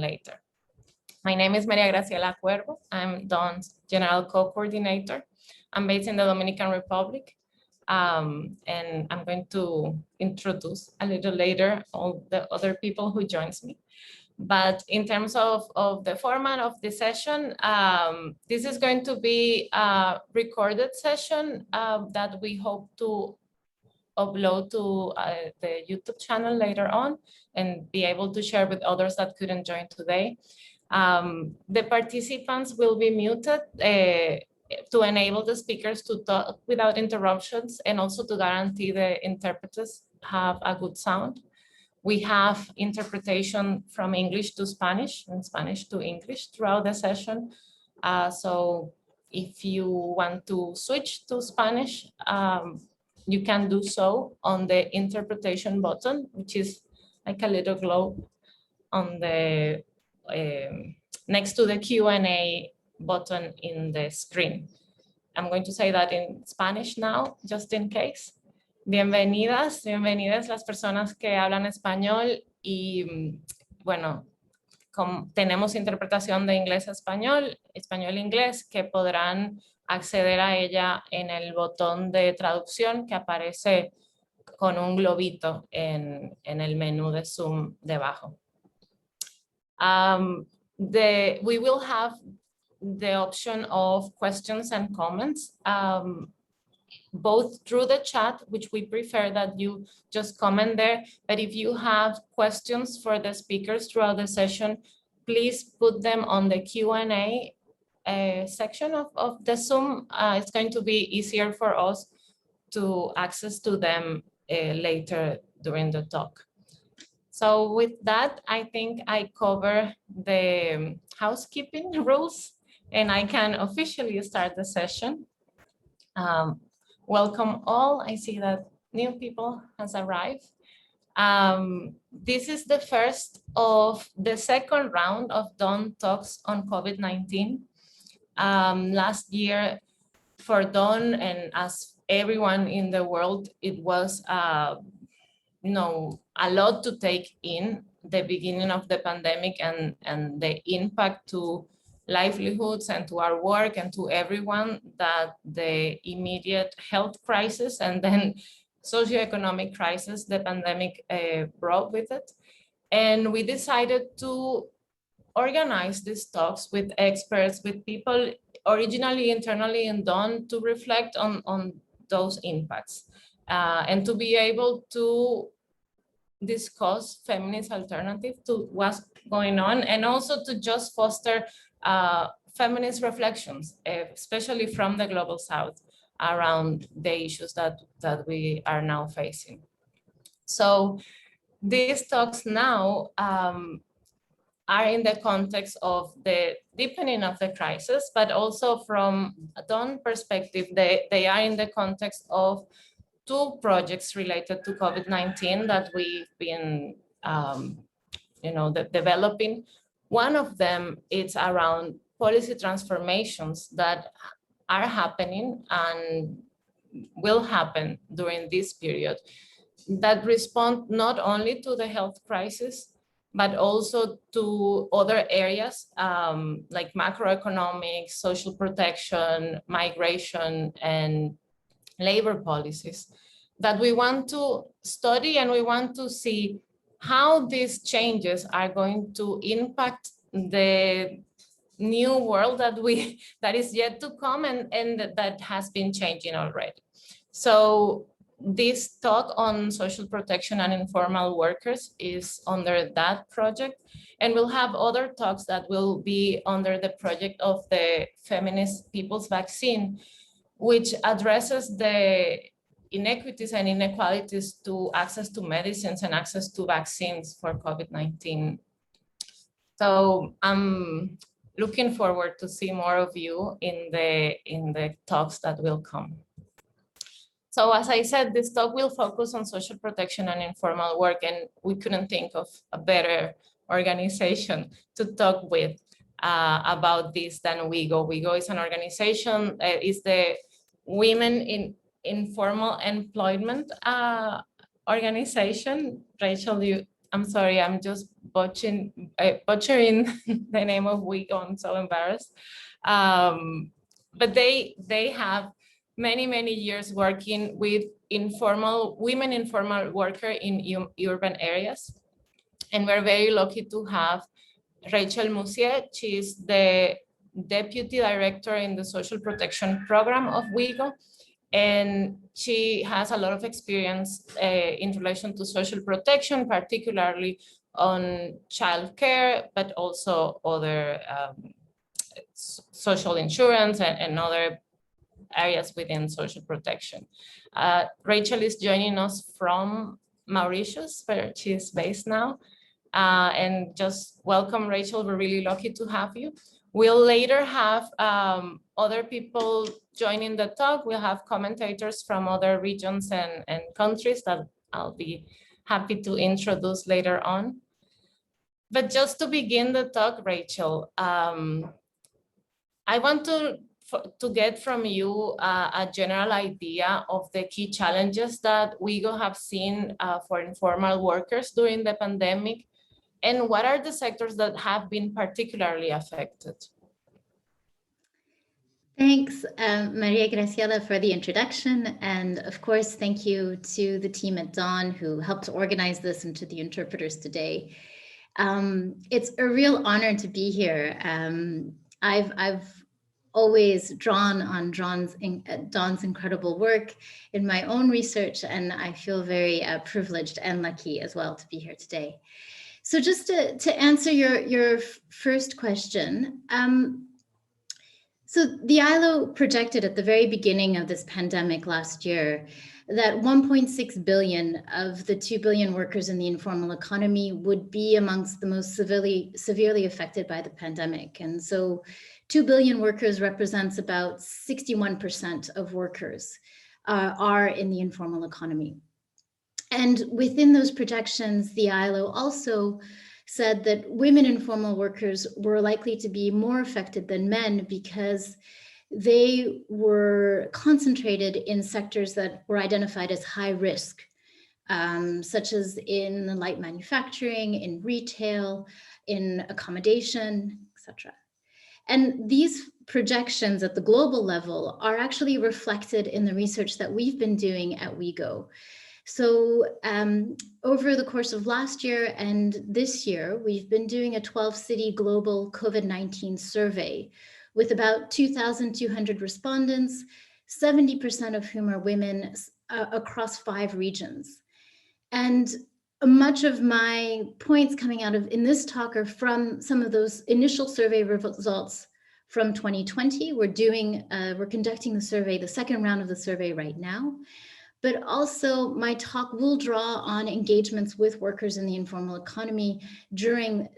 later. My name is María Graciela Cuervo. I'm Dawn's General Co-Coordinator. I'm based in the Dominican Republic. And I'm going to introduce a little later all the other people who joins me. But in terms of the format of the session, this is going to be a recorded session that we hope to upload to the YouTube channel later on and be able to share with others that couldn't join today. The participants will be muted to enable the speakers to talk without interruptions and also to guarantee the interpreters have a good sound. We have interpretation from English to Spanish and Spanish to English throughout the session. So if you want to switch to Spanish, you can do so on the interpretation button, which is like a little globe on the next to the Q&A button in the screen. I'm going to say that in Spanish now, just in case. Bienvenidas las personas que hablan español y bueno, tenemos interpretación de inglés a español, español a inglés, que podrán acceder a ella en el botón de traducción que aparece con un globito en el menú de Zoom debajo. We will have the option of questions and comments, both through the chat, which we prefer that you just comment there. But if you have questions for the speakers throughout the session, please put them on the Q&A section of the Zoom. It's going to be easier for us to access to them later during the talk. So with that, I think I cover the housekeeping rules and I can officially start the session. Welcome all. I see that new people has arrived. This is the first of the second round of Dawn Talks on COVID-19. Last year for Dawn and as everyone in the world, it was a lot to take in the beginning of the pandemic and the impact to livelihoods and to our work and to everyone that the immediate health crisis and then socioeconomic crisis the pandemic brought with it. And we decided to organize these talks with experts, with people originally internally in Dawn to reflect on those impacts and to be able to discuss feminist alternative to what's going on and also to just foster feminist reflections, especially from the Global South around the issues that we are now facing. So these talks now are in the context of the deepening of the crisis, but also from a Dawn perspective, they are in the context of two projects related to COVID-19 that we've been developing. One of them is around policy transformations that are happening and will happen during this period that respond not only to the health crisis, but also to other areas like macroeconomics, social protection, migration, and labor policies that we want to study, and we want to see how these changes are going to impact the new world that is yet to come and that has been changing already. So this talk on social protection and informal workers is under that project, and we'll have other talks that will be under the project of the Feminist People's Vaccine, which addresses the inequities and inequalities to access to medicines and access to vaccines for COVID-19. So I'm looking forward to see more of you in the talks that will come. So as I said, this talk will focus on social protection and informal work, and we couldn't think of a better organization to talk with about this than WIEGO. WIEGO is an organization, is the Women in Informal Employment organization. Rachel, I'm sorry, I'm just butchering the name of WIEGO. I'm so embarrassed. But they have many years working with women informal worker in urban areas. And we're very lucky to have Rachel Moussié. She's the Deputy Director in the Social Protection Program of WIEGO. And she has a lot of experience in relation to social protection, particularly on childcare, but also other social insurance and other areas within social protection. Rachel is joining us from Mauritius, where she is based now. And just welcome, Rachel. We're really lucky to have you. We'll later have other people joining the talk. We'll have commentators from other regions and countries that I'll be happy to introduce later on. But just to begin the talk, Rachel, I want to get from you a general idea of the key challenges that WIEGO have seen for informal workers during the pandemic, and what are the sectors that have been particularly affected? Thanks, María Graciela, for the introduction. And of course, thank you to the team at Dawn who helped organize this and to the interpreters today. It's a real honor to be here. I've always drawn on Dawn's incredible work in my own research, and I feel very privileged and lucky as well to be here today. So just to answer your first question, so the ILO projected at the very beginning of this pandemic last year that 1.6 billion of the 2 billion workers in the informal economy would be amongst the most severely affected by the pandemic. And so 2 billion workers represents about 61% of workers are in the informal economy. And within those projections, the ILO also said that women informal workers were likely to be more affected than men because they were concentrated in sectors that were identified as high risk, such as in light manufacturing, in retail, in accommodation, etc. And these projections at the global level are actually reflected in the research that we've been doing at WIEGO. So over the course of last year and this year, we've been doing a 12-city global COVID-19 survey with about 2,200 respondents, 70% of whom are women across 5 regions. And much of my points coming out of in this talk are from some of those initial survey results from 2020. We're conducting the survey, the second round of the survey right now. But also my talk will draw on engagements with workers in the informal economy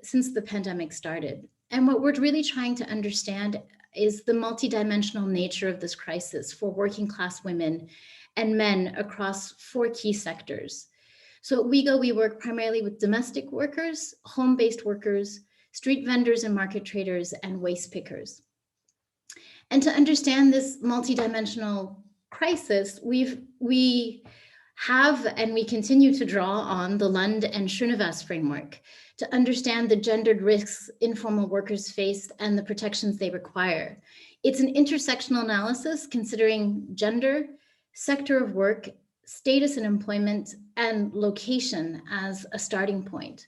since the pandemic started. And what we're really trying to understand is the multidimensional nature of this crisis for working class women and men across 4 key sectors. So at WIEGO, we work primarily with domestic workers, home-based workers, street vendors and market traders, and waste pickers. And to understand this multidimensional crisis, we have and we continue to draw on the Lund and Srinivas framework to understand the gendered risks informal workers face and the protections they require. It's an intersectional analysis considering gender, sector of work, status in employment, and location as a starting point.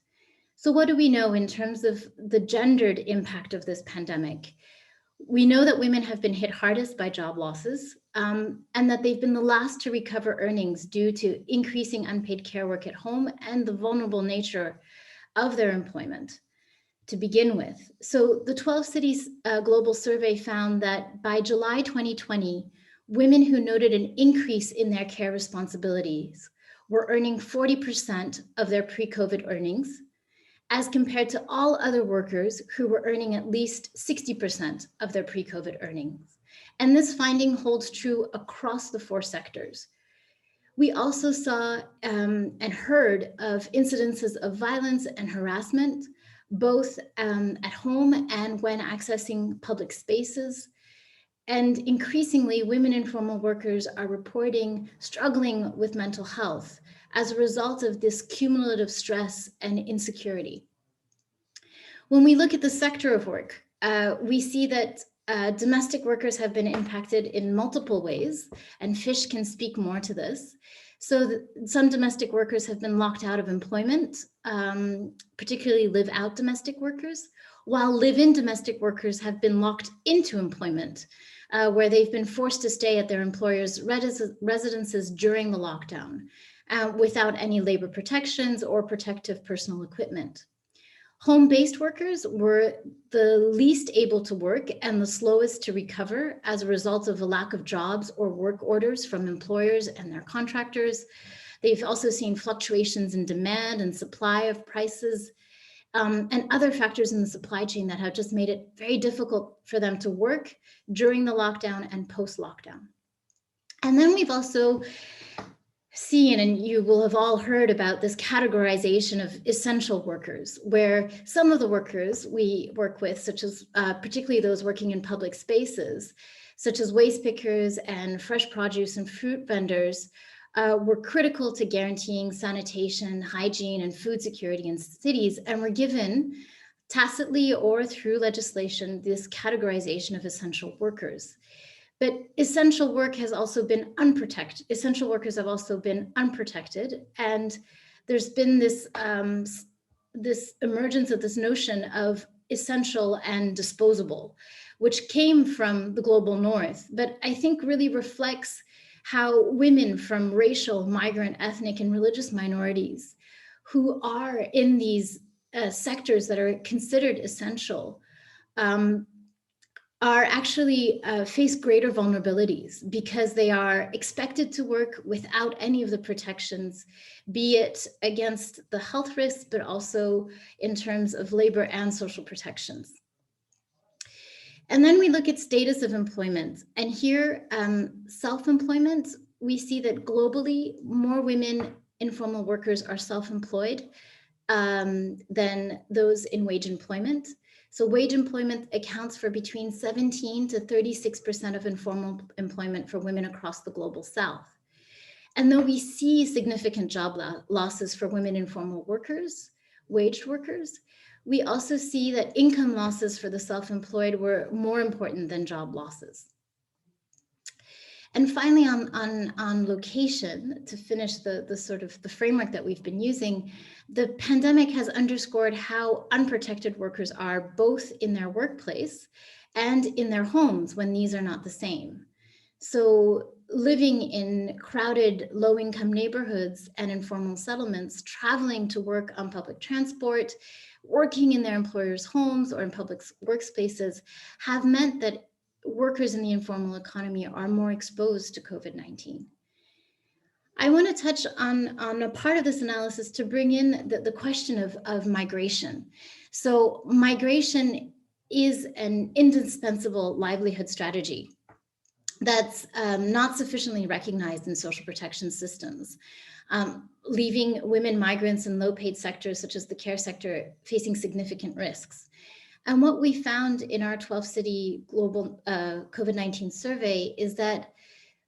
So what do we know in terms of the gendered impact of this pandemic? We know that women have been hit hardest by job losses and that they've been the last to recover earnings due to increasing unpaid care work at home and the vulnerable nature of their employment to begin with. So the 12 cities global survey found that by July 2020, women who noted an increase in their care responsibilities were earning 40% of their pre-COVID earnings, as compared to all other workers who were earning at least 60% of their pre-COVID earnings. And this finding holds true across the 4 sectors. We also saw and heard of incidences of violence and harassment, both at home and when accessing public spaces. And increasingly, women informal workers are reporting struggling with mental health, as a result of this cumulative stress and insecurity. When we look at the sector of work, we see that domestic workers have been impacted in multiple ways, and Fish can speak more to this. So some domestic workers have been locked out of employment, particularly live-out domestic workers, while live-in domestic workers have been locked into employment, where they've been forced to stay at their employers' residences during the lockdown, without any labor protections or protective personal equipment. Home-based workers were the least able to work and the slowest to recover as a result of a lack of jobs or work orders from employers and their contractors. They've also seen fluctuations in demand and supply of prices, and other factors in the supply chain that have just made it very difficult for them to work during the lockdown and post-lockdown. And then we've also seen, and you will have all heard about this categorization of essential workers, where some of the workers we work with, such as particularly those working in public spaces, such as waste pickers and fresh produce and fruit vendors, were critical to guaranteeing sanitation, hygiene, and food security in cities, and were given tacitly or through legislation this categorization of essential workers. But essential work has also been unprotected. Essential workers have also been unprotected, and there's been this this emergence of this notion of essential and disposable, which came from the global north, but I think really reflects how women from racial, migrant, ethnic, and religious minorities who are in these sectors that are considered essential are actually face greater vulnerabilities because they are expected to work without any of the protections, be it against the health risks, but also in terms of labor and social protections. And then we look at status of employment. And here, self-employment, we see that globally, more women informal workers are self-employed than those in wage employment. So wage employment accounts for between 17 to 36% of informal employment for women across the global South. And though we see significant job losses for women informal workers, waged workers, we also see that income losses for the self-employed were more important than job losses. And finally, on location, to finish the sort of the framework that we've been using, the pandemic has underscored how unprotected workers are both in their workplace and in their homes when these are not the same. So living in crowded, low-income neighborhoods and informal settlements, traveling to work on public transport, working in their employers' homes or in public workspaces have meant that workers in the informal economy are more exposed to COVID-19. I want to touch on a part of this analysis to bring in the question of migration. So migration is an indispensable livelihood strategy that's not sufficiently recognized in social protection systems, leaving women migrants in low-paid sectors such as the care sector facing significant risks. And what we found in our 12-city global COVID-19 survey is that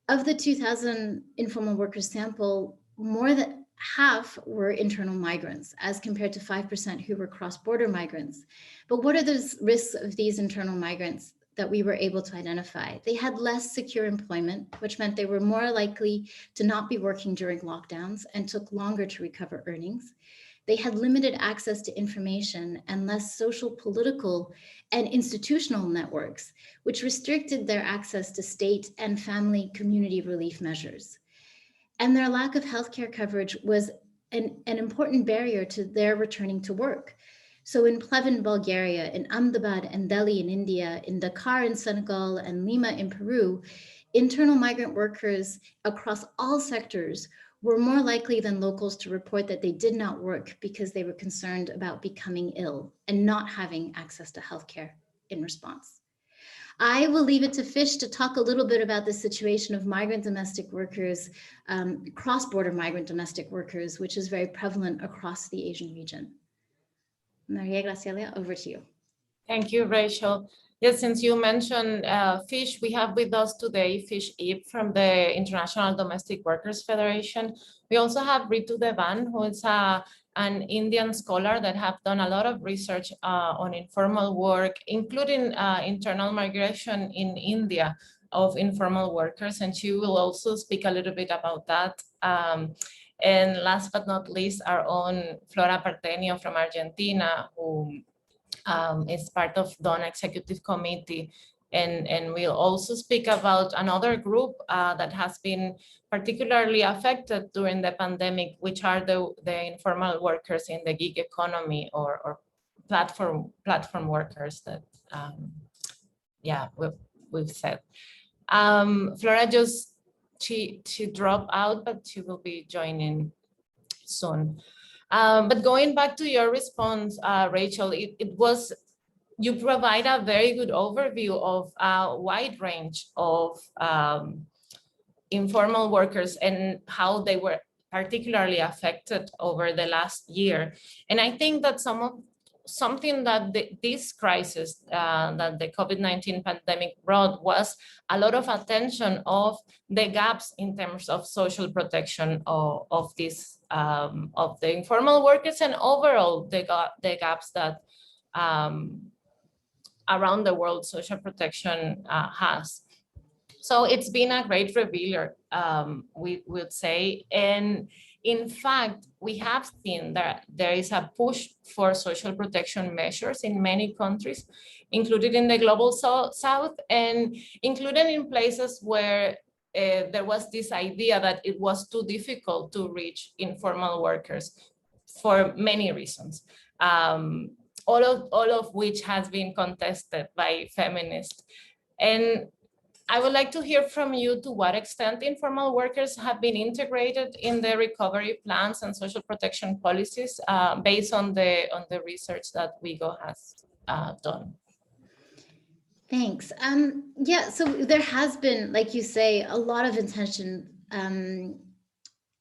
of the 2,000 informal workers sample, more than half were internal migrants, as compared to 5% who were cross-border migrants. But what are the risks of these internal migrants that we were able to identify? They had less secure employment, which meant they were more likely to not be working during lockdowns and took longer to recover earnings. They had limited access to information and less social, political, and institutional networks, which restricted their access to state and family community relief measures. And their lack of healthcare coverage was an important barrier to their returning to work. So in Pleven, Bulgaria, in Ahmedabad and Delhi in India, in Dakar in Senegal, and Lima in Peru, internal migrant workers across all sectors were more likely than locals to report that they did not work because they were concerned about becoming ill and not having access to healthcare in response. I will leave it to Fish to talk a little bit about the situation of migrant domestic workers, cross-border migrant domestic workers, which is very prevalent across the Asian region. María Graciela, over to you. Thank you, Rachel. Yes, since you mentioned FISH, we have with us today Fish Ip from the International Domestic Workers Federation. We also have Ritu Devan, who is an Indian scholar that have done a lot of research on informal work, including internal migration in India of informal workers, and she will also speak a little bit about that. And last but not least, our own Flora Partenio from Argentina, who is part of DON Executive Committee. And we'll also speak about another group that has been particularly affected during the pandemic, which are the informal workers in the gig economy or platform workers that, we've said. Flora she dropped out, but she will be joining soon. But going back to your response, Rachel, you provide a very good overview of a wide range of informal workers and how they were particularly affected over the last year. And I think that something that this crisis that the COVID-19 pandemic brought was a lot of attention of the gaps in terms of social protection of the informal workers, and overall the gaps that around the world social protection has. So it's been a great revealer, we would say. And in fact, we have seen that there is a push for social protection measures in many countries, included in the global south, and included in places where there was this idea that it was too difficult to reach informal workers for many reasons, all of which has been contested by feminists. And I would like to hear from you to what extent informal workers have been integrated in the recovery plans and social protection policies based on the research that WIEGO has done. Thanks. Yeah, so there has been, like you say, a lot of attention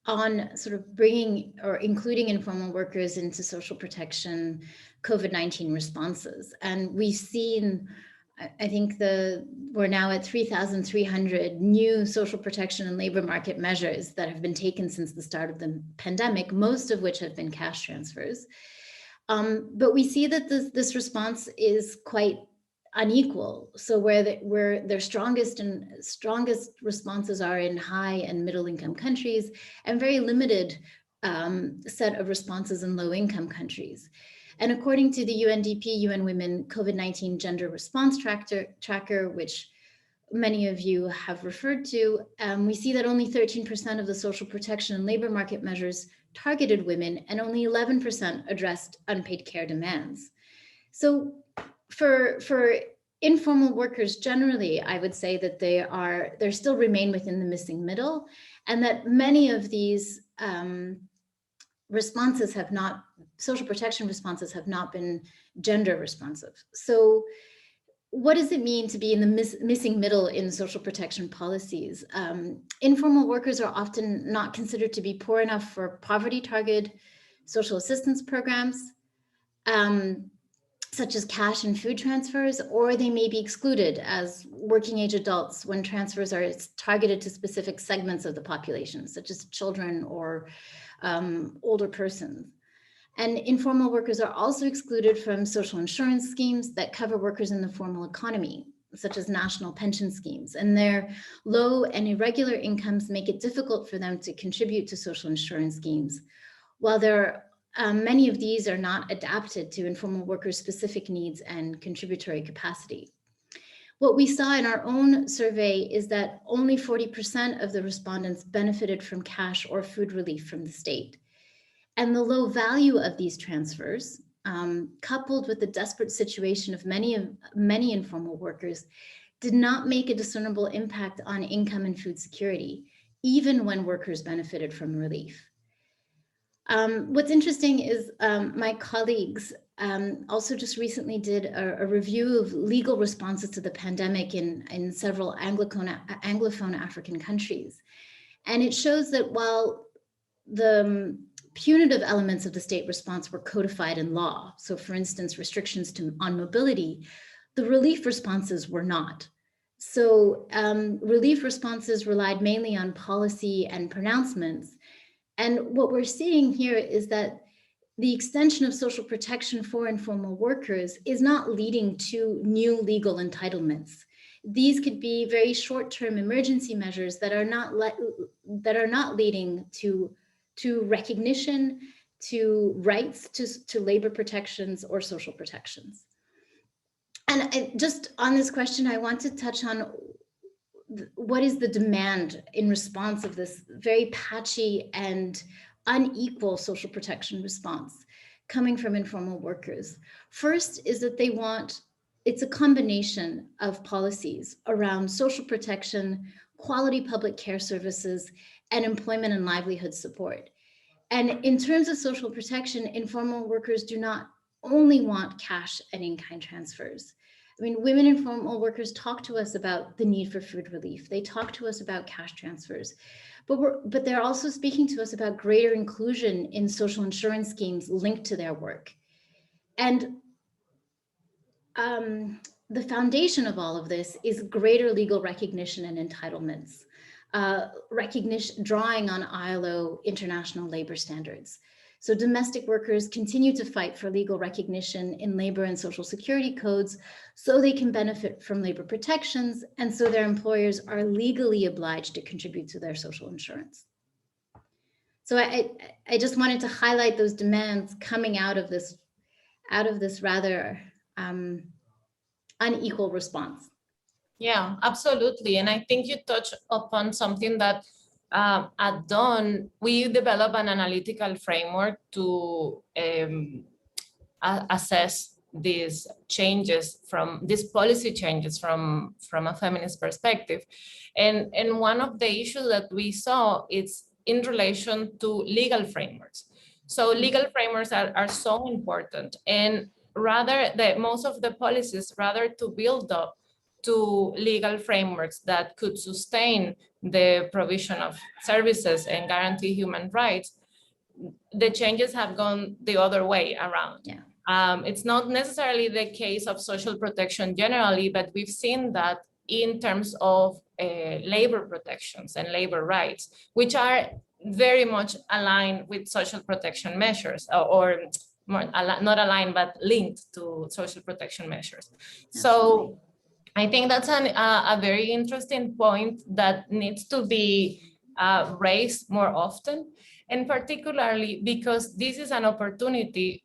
on sort of bringing or including informal workers into social protection COVID-19 responses. And we've seen, I think we're now at 3,300 new social protection and labor market measures that have been taken since the start of the pandemic, most of which have been cash transfers. But we see that this response is quite unequal. So where their strongest responses are in high and middle income countries, and very limited set of responses in low income countries. And according to the UNDP, UN Women COVID-19 Gender Response Tracker, which many of you have referred to, we see that only 13% of the social protection and labor market measures targeted women, and only 11% addressed unpaid care demands. So for informal workers generally, I would say that they still remain within the missing middle, and that many of these responses social protection responses have not been gender responsive. So what does it mean to be in the missing middle in social protection policies? Informal workers are often not considered to be poor enough for poverty targeted social assistance programs, such as cash and food transfers, or they may be excluded as working age adults when transfers are targeted to specific segments of the population, such as children or older persons. And informal workers are also excluded from social insurance schemes that cover workers in the formal economy, such as national pension schemes. And their low and irregular incomes make it difficult for them to contribute to social insurance schemes, while many of these are not adapted to informal workers' specific needs and contributory capacity. What we saw in our own survey is that only 40% of the respondents benefited from cash or food relief from the state. And the low value of these transfers, coupled with the desperate situation of many informal workers, did not make a discernible impact on income and food security, even when workers benefited from relief. What's interesting is my colleagues also just recently did a review of legal responses to the pandemic in several Anglophone African countries. And it shows that while the punitive elements of the state response were codified in law. So for instance, restrictions on mobility, the relief responses were not. So relief responses relied mainly on policy and pronouncements. And what we're seeing here is that the extension of social protection for informal workers is not leading to new legal entitlements. These could be very short-term emergency measures that are not leading to recognition, to rights, to labor protections or social protections. And just on this question, I want to touch on what is the demand in response of this very patchy and unequal social protection response coming from informal workers. First is that they want, it's a combination of policies around social protection, quality public care services, and employment and livelihood support. And in terms of social protection, informal workers do not only want cash and in-kind transfers. I mean, women informal workers talk to us about the need for food relief. They talk to us about cash transfers, but they're also speaking to us about greater inclusion in social insurance schemes linked to their work. And the foundation of all of this is greater legal recognition and entitlements, drawing on ILO international labor standards. So domestic workers continue to fight for legal recognition in labor and social security codes so they can benefit from labor protections, and so their employers are legally obliged to contribute to their social insurance. So I just wanted to highlight those demands coming out of this rather unequal response. Yeah, absolutely. And I think you touched upon something that at Dawn, we develop an analytical framework to assess these changes these policy changes from a feminist perspective. And one of the issues that we saw is in relation to legal frameworks. So legal frameworks are so important, and most of the policies, rather to build up to legal frameworks that could sustain the provision of services and guarantee human rights, the changes have gone the other way around. Yeah. It's not necessarily the case of social protection generally, but we've seen that in terms of labor protections and labor rights, which are very much aligned with social protection measures, or more, not aligned, but linked to social protection measures. Absolutely. So I think that's a very interesting point that needs to be raised more often, and particularly because this is an opportunity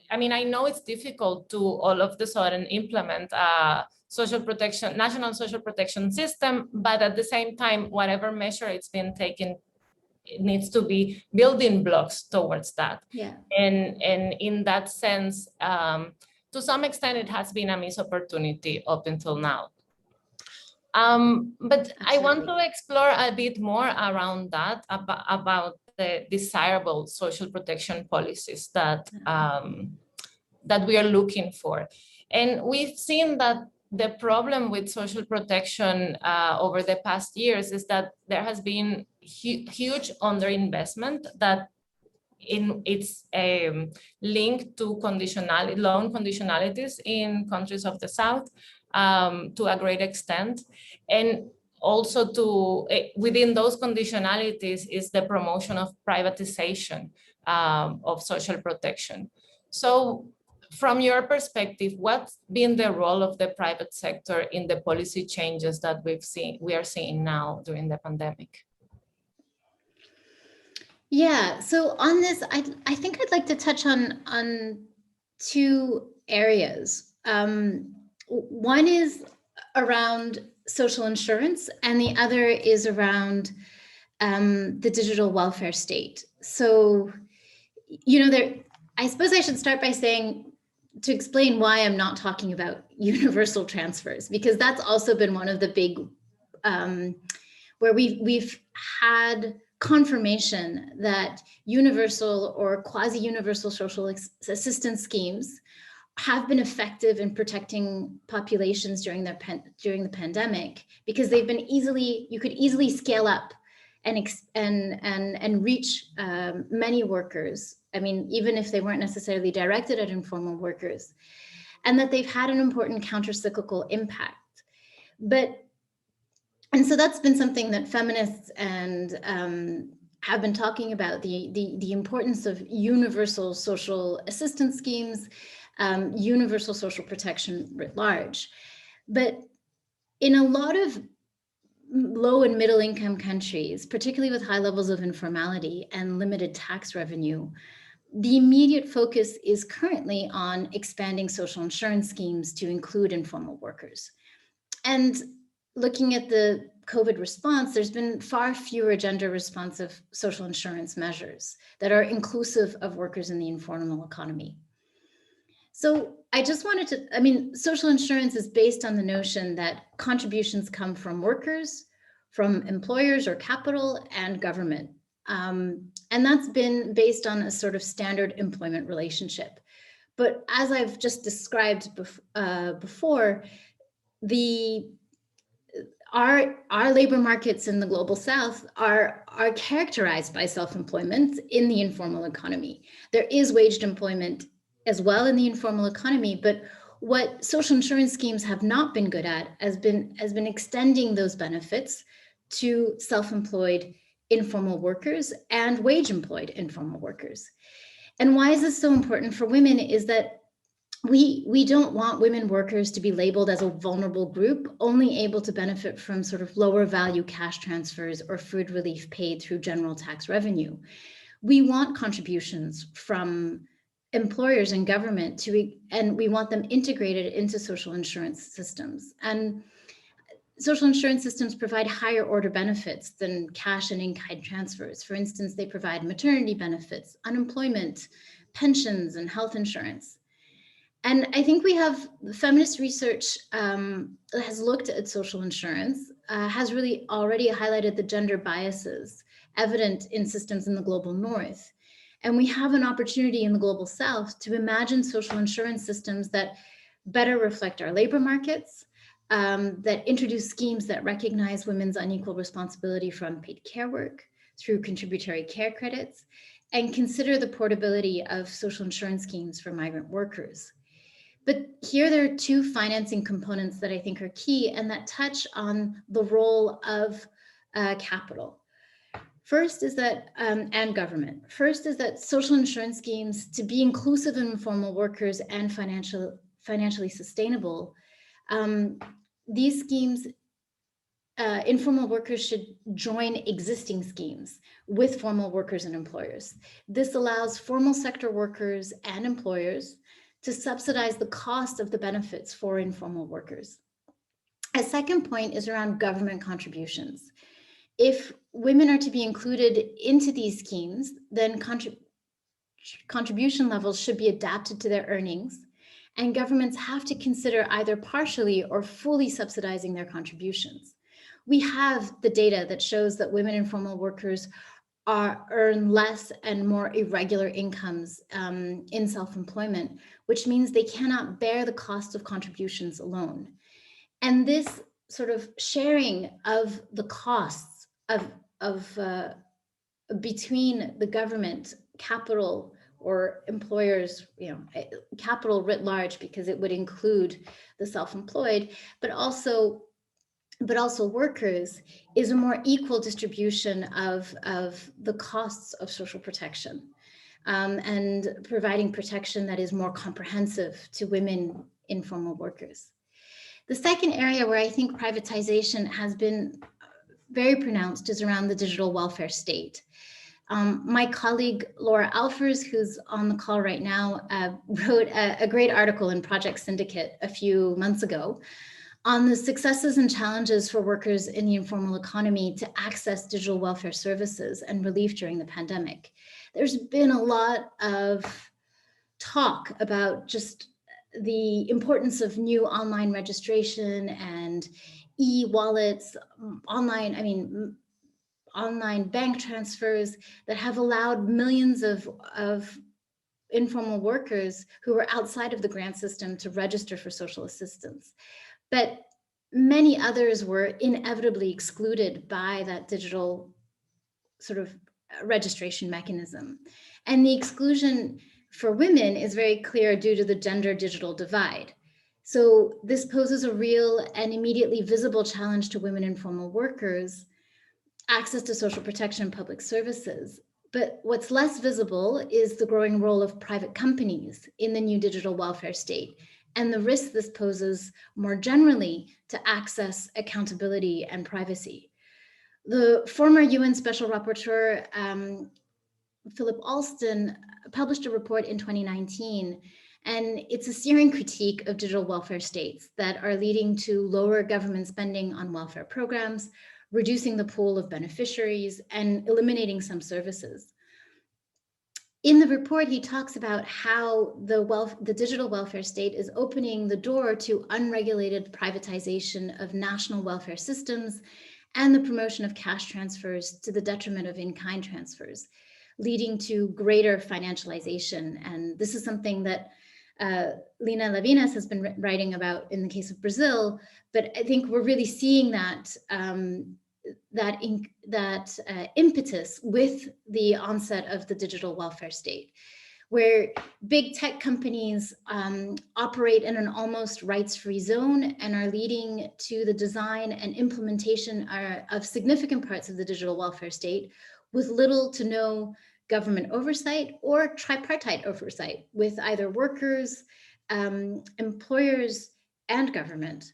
I mean, I know it's difficult to all of a sudden implement a national social protection system, but at the same time, whatever measure it's been taken, it needs to be building blocks towards that. Yeah. And in that sense, to some extent, it has been a missed opportunity up until now. But Absolutely. I want to explore a bit more around that, about the desirable social protection policies that we are looking for. And we've seen that the problem with social protection over the past years is that there has been huge underinvestment that it's linked to loan conditionalities in countries of the South to a great extent. And also within those conditionalities is the promotion of privatization of social protection. So from your perspective, what's been the role of the private sector in the policy changes that we are seeing now during the pandemic? Yeah, so on this, I think I'd like to touch on two areas. One is around social insurance, and the other is around the digital welfare state. So, I suppose I should start by saying, to explain why I'm not talking about universal transfers, because that's also been one of the big, where we've had confirmation that universal or quasi-universal social assistance schemes have been effective in protecting populations during the pandemic, because they've been you could easily scale up and reach many workers. I mean, even if they weren't necessarily directed at informal workers, and that they've had an important countercyclical impact. And so that's been something that feminists and have been talking about, the importance of universal social assistance schemes, universal social protection writ large. But in a lot of low and middle income countries, particularly with high levels of informality and limited tax revenue, the immediate focus is currently on expanding social insurance schemes to include informal workers. And looking at the COVID response, there's been far fewer gender responsive social insurance measures that are inclusive of workers in the informal economy. So I just wanted to, I mean, social insurance is based on the notion that contributions come from workers, from employers or capital, and government. And that's been based on a sort of standard employment relationship. But as I've just described before, our labor markets in the global south are characterized by self-employment in the informal economy. There is waged employment as well in the informal economy, but what social insurance schemes have not been good at has been extending those benefits to self-employed informal workers and wage-employed informal workers. And why is this so important for women is that we don't want women workers to be labeled as a vulnerable group, only able to benefit from sort of lower value cash transfers or food relief paid through general tax revenue. We want contributions from employers and government and we want them integrated into social insurance systems. And social insurance systems provide higher order benefits than cash and in-kind transfers. For instance, they provide maternity benefits, unemployment, pensions, and health insurance. And I think we have feminist research has looked at social insurance, has really already highlighted the gender biases evident in systems in the global north. And we have an opportunity in the global south to imagine social insurance systems that better reflect our labor markets, that introduce schemes that recognize women's unequal responsibility for unpaid care work through contributory care credits, and consider the portability of social insurance schemes for migrant workers. But here there are two financing components that I think are key and that touch on the role of capital. First is that, and government. First is that social insurance schemes, to be inclusive of informal workers and financially sustainable, these schemes, informal workers should join existing schemes with formal workers and employers. This allows formal sector workers and employers to subsidize the cost of the benefits for informal workers. A second point is around government contributions. If women are to be included into these schemes, then contribution levels should be adapted to their earnings, and governments have to consider either partially or fully subsidizing their contributions. We have the data that shows that women informal workers earn less and more irregular incomes in self-employment, which means they cannot bear the cost of contributions alone. And this sort of sharing of the costs between the government, capital, or employers, capital writ large, because it would include the self-employed, but also workers, is a more equal distribution of the costs of social protection, and providing protection that is more comprehensive to women informal workers. The second area where I think privatization has been very pronounced is around the digital welfare state. My colleague Laura Alfers, who's on the call right now, wrote a great article in Project Syndicate a few months ago on the successes and challenges for workers in the informal economy to access digital welfare services and relief during the pandemic. There's been a lot of talk about just the importance of new online registration and e-wallets, online bank transfers that have allowed millions of informal workers who were outside of the grant system to register for social assistance. But many others were inevitably excluded by that digital sort of registration mechanism. And the exclusion for women is very clear due to the gender digital divide. So this poses a real and immediately visible challenge to women informal workers, access to social protection and public services. But what's less visible is the growing role of private companies in the new digital welfare state and the risk this poses more generally to access, accountability, and privacy. The former UN Special Rapporteur, Philip Alston, published a report in 2019, and it's a searing critique of digital welfare states that are leading to lower government spending on welfare programs, reducing the pool of beneficiaries, and eliminating some services. In the report, he talks about how the digital welfare state is opening the door to unregulated privatization of national welfare systems and the promotion of cash transfers to the detriment of in-kind transfers, leading to greater financialization. And this is something that Lina Lavinas has been writing about in the case of Brazil, but I think we're really seeing that impetus with the onset of the digital welfare state, where big tech companies operate in an almost rights-free zone and are leading to the design and implementation of significant parts of the digital welfare state with little to no government oversight or tripartite oversight with either workers, employers, and government.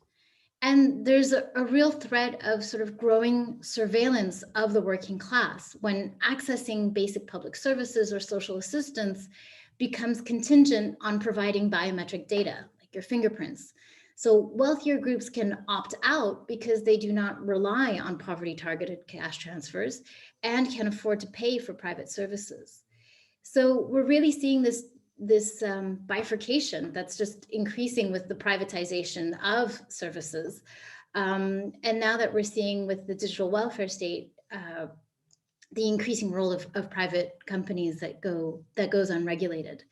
And there's a real threat of sort of growing surveillance of the working class when accessing basic public services or social assistance becomes contingent on providing biometric data, like your fingerprints. So wealthier groups can opt out because they do not rely on poverty-targeted cash transfers and can afford to pay for private services. So we're really seeing this bifurcation that's just increasing with the privatization of services. And now that we're seeing with the digital welfare state, the increasing role of private companies that goes unregulated.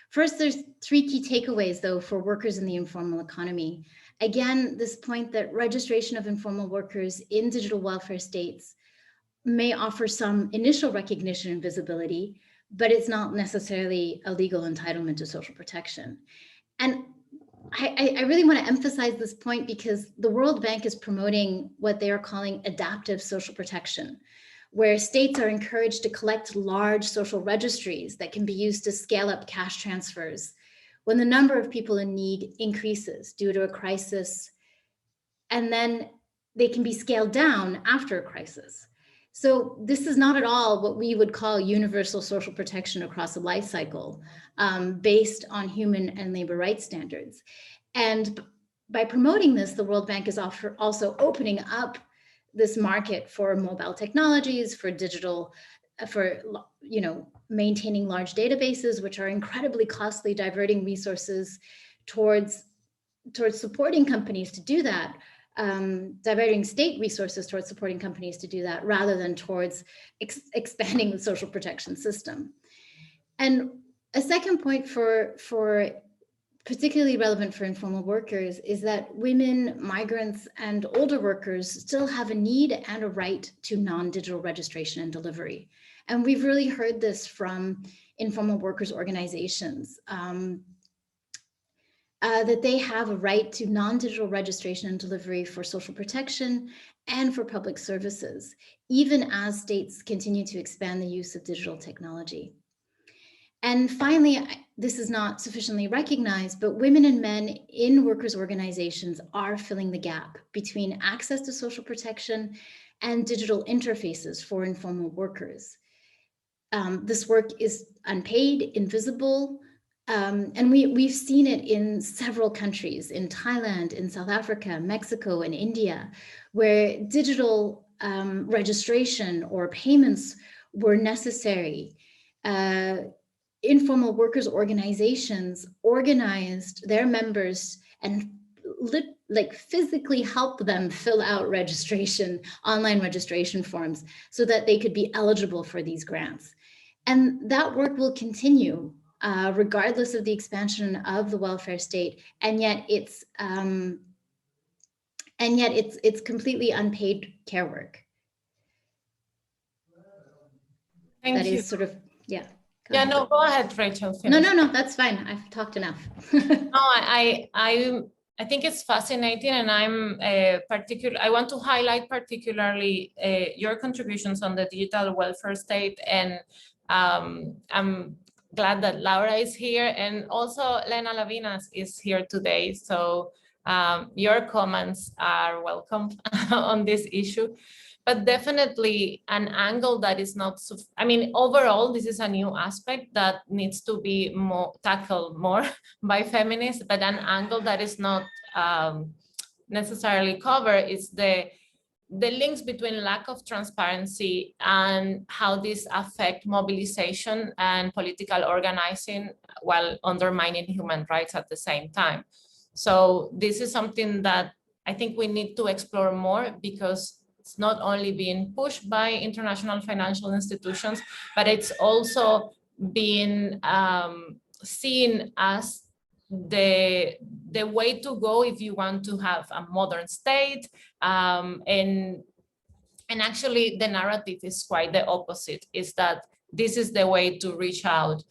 First, there's three key takeaways, though, for workers in the informal economy. Again, this point that registration of informal workers in digital welfare states may offer some initial recognition and visibility, but it's not necessarily a legal entitlement to social protection. And I really want to emphasize this point because the World Bank is promoting what they are calling adaptive social protection, where states are encouraged to collect large social registries that can be used to scale up cash transfers when the number of people in need increases due to a crisis, and then they can be scaled down after a crisis. So this is not at all what we would call universal social protection across a life cycle based on human and labor rights standards. And by promoting this, the World Bank is also opening up this market for mobile technologies, for digital, for maintaining large databases, which are incredibly costly, diverting resources towards supporting companies to do that, diverting state resources towards supporting companies to do that, rather than towards expanding the social protection system. And a second point for particularly relevant for informal workers is that women, migrants, and older workers still have a need and a right to non-digital registration and delivery. And we've really heard this from informal workers organizations, that they have a right to non-digital registration and delivery for social protection and for public services, even as states continue to expand the use of digital technology. And finally, this is not sufficiently recognized, but women and men in workers' organizations are filling the gap between access to social protection and digital interfaces for informal workers. This work is unpaid, invisible, and we've seen it in several countries, in Thailand, in South Africa, Mexico, and India, where digital registration or payments were necessary. Informal workers organizations organized their members and physically helped them fill out online registration forms so that they could be eligible for these grants. And that work will continue regardless of the expansion of the welfare state, and yet it's completely unpaid care work. Thank you. is sort of, yeah. Yeah, no, go ahead, Rachel. No, that's fine. I've talked enough. No, I think it's fascinating, and I want to highlight particularly your contributions on the digital welfare state, and I'm glad that Laura is here, and also Lena Lavinas is here today. So your comments are welcome on this issue. But definitely an angle that is not, I mean, overall, this is a new aspect that needs to be tackled more by feminists, but an angle that is not necessarily covered is the links between lack of transparency and how this affect mobilization and political organizing while undermining human rights at the same time. So this is something that I think we need to explore more, because it's not only being pushed by international financial institutions, but it's also being seen as the way to go if you want to have a modern state. And actually the narrative is quite the opposite, is that this is the way to reach out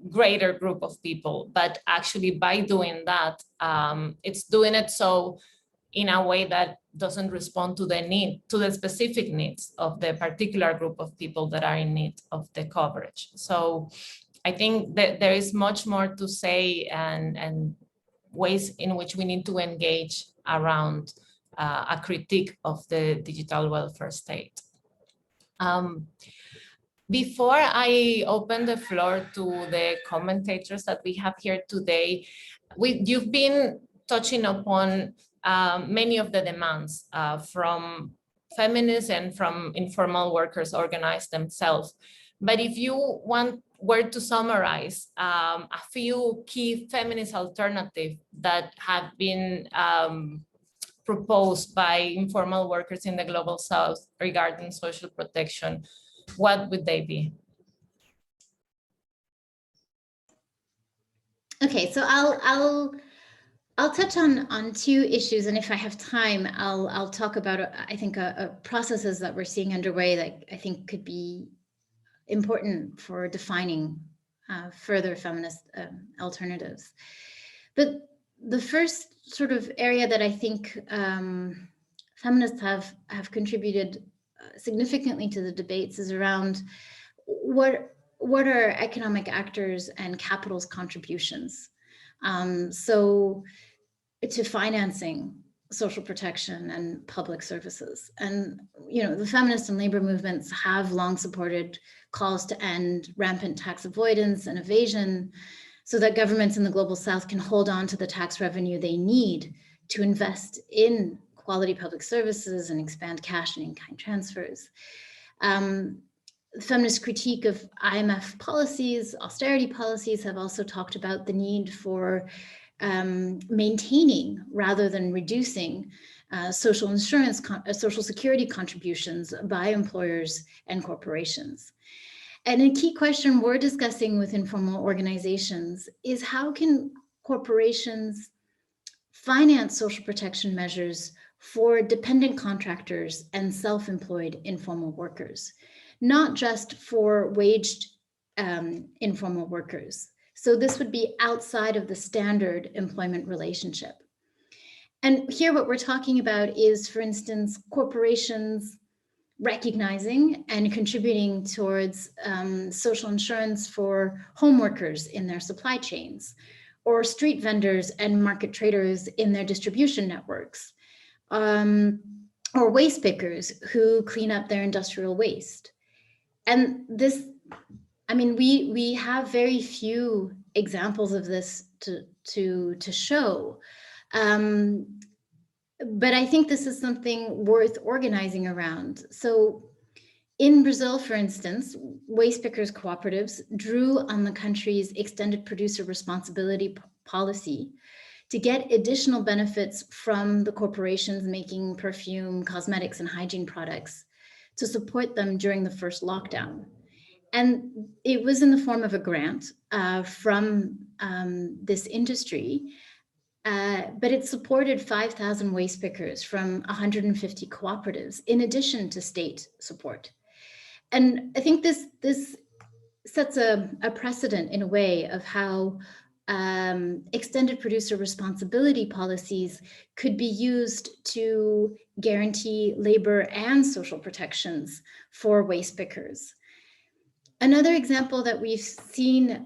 greater group of people. But actually by doing that, it's doing it so in a way that doesn't respond to the specific needs of the particular group of people that are in need of the coverage. So I think that there is much more to say, and ways in which we need to engage around a critique of the digital welfare state. Before I open the floor to the commentators that we have here today, you've been touching upon many of the demands from feminists and from informal workers organized themselves. But if you were to summarize a few key feminist alternatives that have been proposed by informal workers in the Global South regarding social protection, what would they be? Okay, so I'll touch on two issues, and if I have time, I'll talk about I think processes that we're seeing underway that I think could be important for defining further feminist alternatives. But the first sort of area that I think feminists have contributed significantly to the debates is around what are economic actors and capital's contributions. So to financing social protection and public services. And, you know, the feminist and labor movements have long supported calls to end rampant tax avoidance and evasion so that governments in the Global South can hold on to the tax revenue they need to invest in quality public services and expand cash and in-kind transfers. Feminist critique of IMF policies, austerity policies, have also talked about the need for maintaining rather than reducing social insurance, social security contributions by employers and corporations. And a key question we're discussing with informal organizations is how can corporations finance social protection measures for dependent contractors and self-employed informal workers, not just for waged informal workers. So this would be outside of the standard employment relationship. And here what we're talking about is, for instance, corporations recognizing and contributing towards social insurance for home workers in their supply chains, or street vendors and market traders in their distribution networks, or waste pickers who clean up their industrial waste. And this, I mean, we have very few examples of this to show. But I think this is something worth organizing around. So in Brazil, for instance, waste pickers cooperatives drew on the country's extended producer responsibility policy to get additional benefits from the corporations making perfume, cosmetics, and hygiene products to support them during the first lockdown. And it was in the form of a grant from this industry, but it supported 5,000 waste pickers from 150 cooperatives in addition to state support. And I think this sets a precedent in a way of how extended producer responsibility policies could be used to guarantee labor and social protections for waste pickers. Another example that we've seen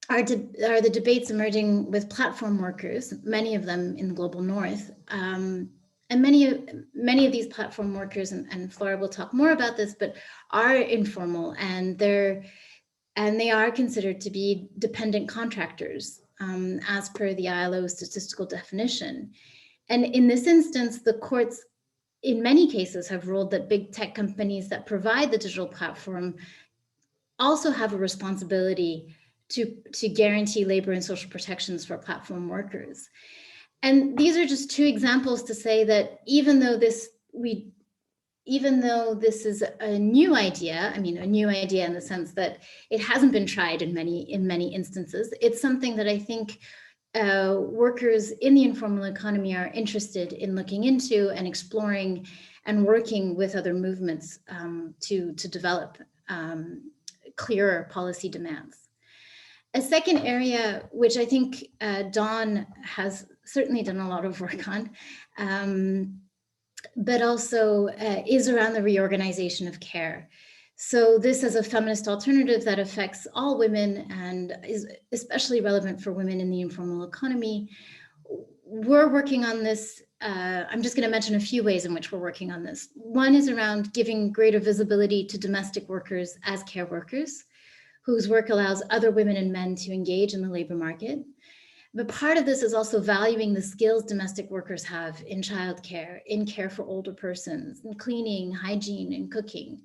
are the debates emerging with platform workers, many of them in the global north. And many of these platform workers, and Flora will talk more about this, but are informal, and they are considered to be dependent contractors as per the ILO statistical definition. And in this instance, the courts in many cases have ruled that big tech companies that provide the digital platform also have a responsibility to guarantee labor and social protections for platform workers. And these are just two examples to say that even though this is a new idea, I mean, a new idea in the sense that it hasn't been tried in many instances, it's something that I think workers in the informal economy are interested in looking into and exploring and working with other movements to develop clearer policy demands. A second area, which I think Dawn has certainly done a lot of work on, but also is around the reorganization of care. So this is a feminist alternative that affects all women and is especially relevant for women in the informal economy. We're working on this. I'm just going to mention a few ways in which we're working on this. One is around giving greater visibility to domestic workers as care workers, whose work allows other women and men to engage in the labor market. But part of this is also valuing the skills domestic workers have in childcare, in care for older persons, in cleaning, hygiene, and cooking.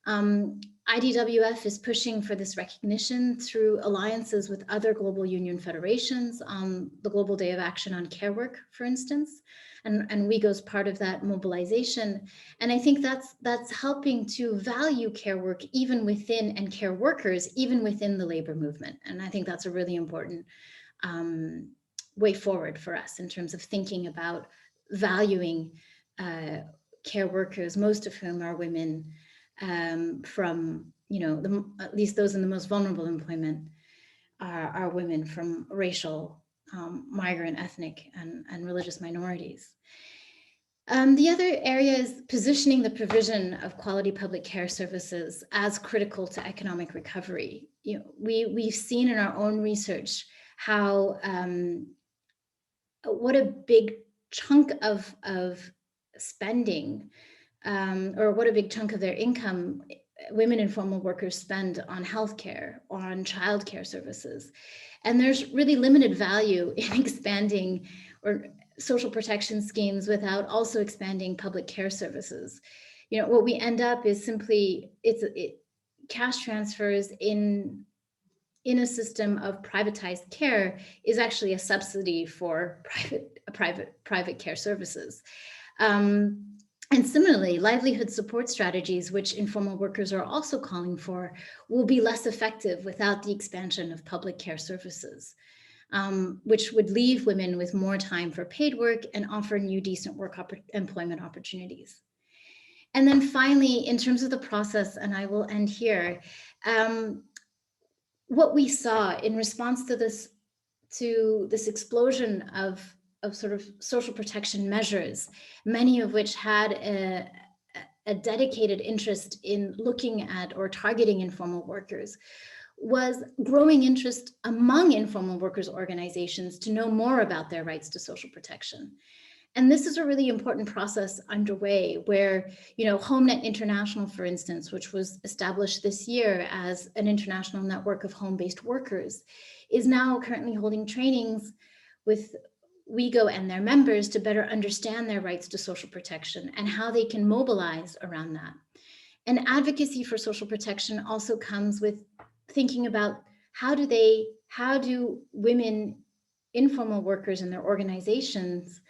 IDWF is pushing for this recognition through alliances with other global union federations on the Global Day of Action on Care Work, for instance, and WIEGO is part of that mobilization. And I think that's helping to value care work even within, and care workers even within the labor movement. And I think that's a really important way forward for us in terms of thinking about valuing care workers, most of whom are women, from, at least those in the most vulnerable employment are women from racial, migrant, ethnic, and religious minorities. The other area is positioning the provision of quality public care services as critical to economic recovery. We've seen in our own research how what a big chunk of spending, or what a big chunk of their income women informal workers spend on healthcare, on childcare services. And there's really limited value in expanding or social protection schemes without also expanding public care services. What we end up is simply cash transfers in a system of privatized care is actually a subsidy for private care services. And similarly, livelihood support strategies, which informal workers are also calling for, will be less effective without the expansion of public care services, which would leave women with more time for paid work and offer new decent employment opportunities. And then finally, in terms of the process, and I will end here, what we saw in response to this explosion of sort of social protection measures, many of which had a dedicated interest in looking at or targeting informal workers, was growing interest among informal workers organizations to know more about their rights to social protection. And this is a really important process underway where, HomeNet International, for instance, which was established this year as an international network of home-based workers, is now currently holding trainings with WIEGO and their members to better understand their rights to social protection and how they can mobilize around that. And advocacy for social protection also comes with thinking about how do women, informal workers and their organizations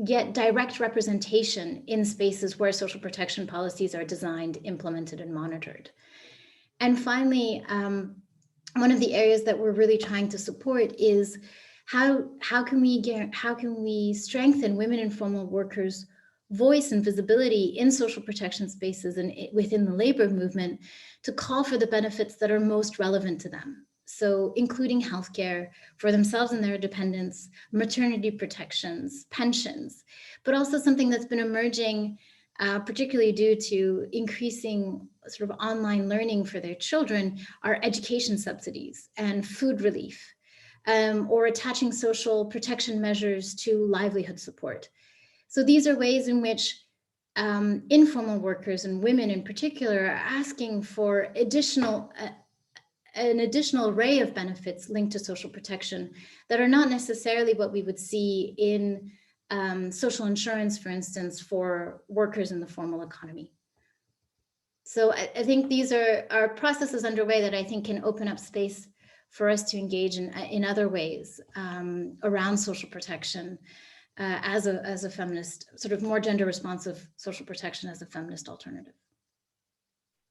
get direct representation in spaces where social protection policies are designed, implemented, and monitored. And finally, one of the areas that we're really trying to support is how can we strengthen women informal workers' voice and visibility in social protection spaces and within the labor movement to call for the benefits that are most relevant to them. So including healthcare for themselves and their dependents, maternity protections, pensions, but also something that's been emerging particularly due to increasing sort of online learning for their children, are education subsidies and food relief, or attaching social protection measures to livelihood support. So these are ways in which informal workers and women in particular are asking for an additional array of benefits linked to social protection that are not necessarily what we would see in social insurance, for instance, for workers in the formal economy. So I think these are processes underway that I think can open up space for us to engage in other ways around social protection as a feminist, sort of more gender responsive social protection as a feminist alternative.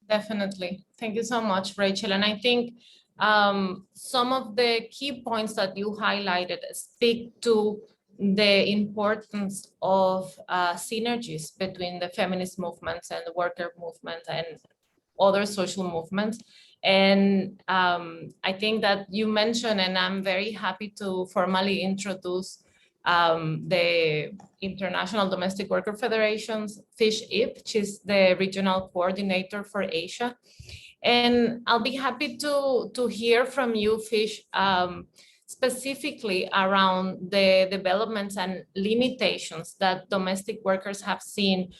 Definitely. Thank you so much, Rachel. And I think some of the key points that you highlighted speak to the importance of synergies between the feminist movements and the worker movement and other social movements. And I think that you mentioned, and I'm very happy to formally introduce the International Domestic Worker Federation's FISH-IP, which is the regional coordinator for Asia. And I'll be happy to hear from you, Fish, specifically around the developments and limitations that domestic workers have seen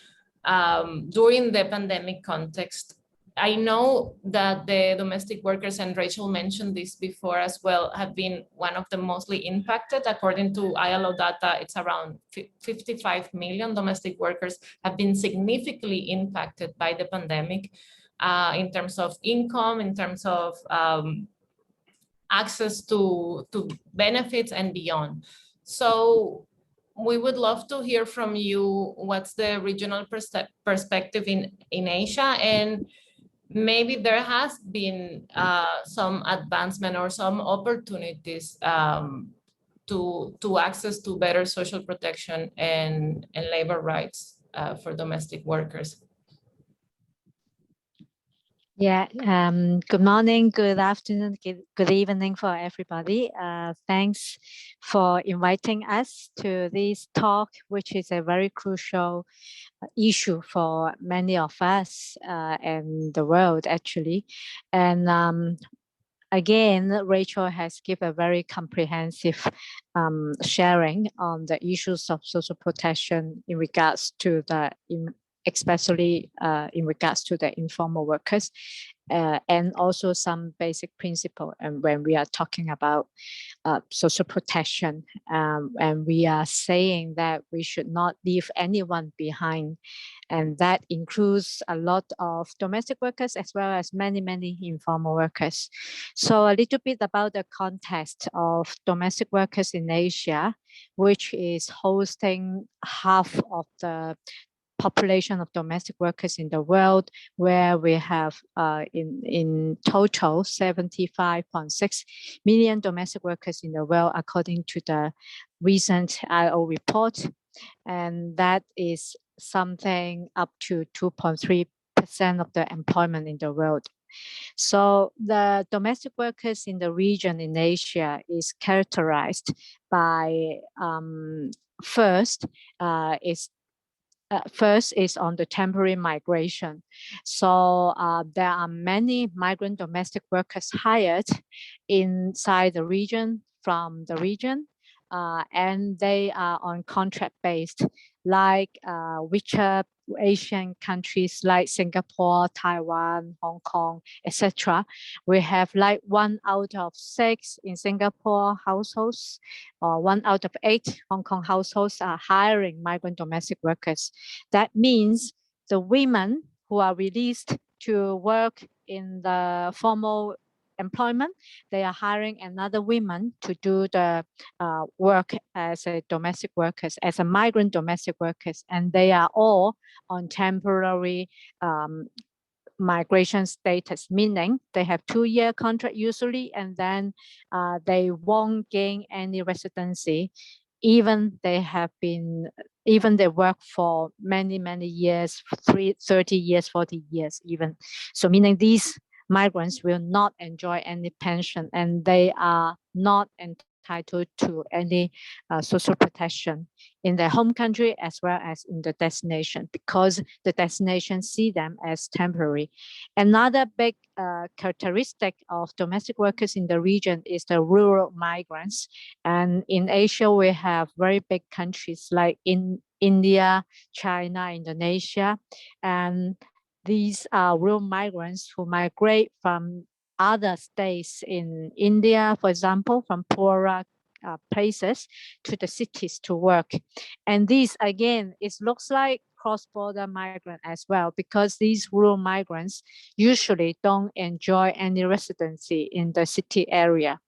during the pandemic context. I know that the domestic workers, and Rachel mentioned this before as well, have been one of the mostly impacted. According to ILO data, it's around 55 million domestic workers have been significantly impacted by the pandemic in terms of income, in terms of access to benefits and beyond. So we would love to hear from you what's the regional perspective in Asia, and maybe there has been some advancement or some opportunities to access to better social protection and labor rights for domestic workers. Yeah, good morning, good afternoon, good evening for everybody. Thanks for inviting us to this talk, which is a very crucial issue for many of us and the world actually. And again, Rachel has given a very comprehensive sharing on the issues of social protection in regards to especially in regards to the informal workers, and also some basic principle. And when we are talking about social protection, and we are saying that we should not leave anyone behind, and that includes a lot of domestic workers as well as many, many informal workers. So a little bit about the context of domestic workers in Asia, which is hosting half of the population of domestic workers in the world, where we have in total 75.6 million domestic workers in the world, according to the recent ILO report. And that is something up to 2.3% of the employment in the world. So the domestic workers in the region in Asia is characterized by first is on the temporary migration. So there are many migrant domestic workers hired inside the region from the region, and they are on contract based, like richer Asian countries like Singapore, Taiwan, Hong Kong, etc. We have like 1 out of 6 in Singapore households, or 1 out of 8 Hong Kong households are hiring migrant domestic workers. That means the women who are released to work in the formal employment, they are hiring another women to do the work as a domestic workers, as a migrant domestic workers, and they are all on temporary migration status, meaning they have 2-year contract usually, and then they won't gain any residency even they work for many years, 30 years, 40 years even. So meaning these migrants will not enjoy any pension, and they are not entitled to any social protection in their home country as well as in the destination, because the destination see them as temporary. Another big characteristic of domestic workers in the region is the rural migrants. And in Asia, we have very big countries like in India, China, Indonesia, and these are rural migrants who migrate from other states in India, for example, from poorer places to the cities to work. And these, again, it looks like cross-border migrant as well, because these rural migrants usually don't enjoy any residency in the city area.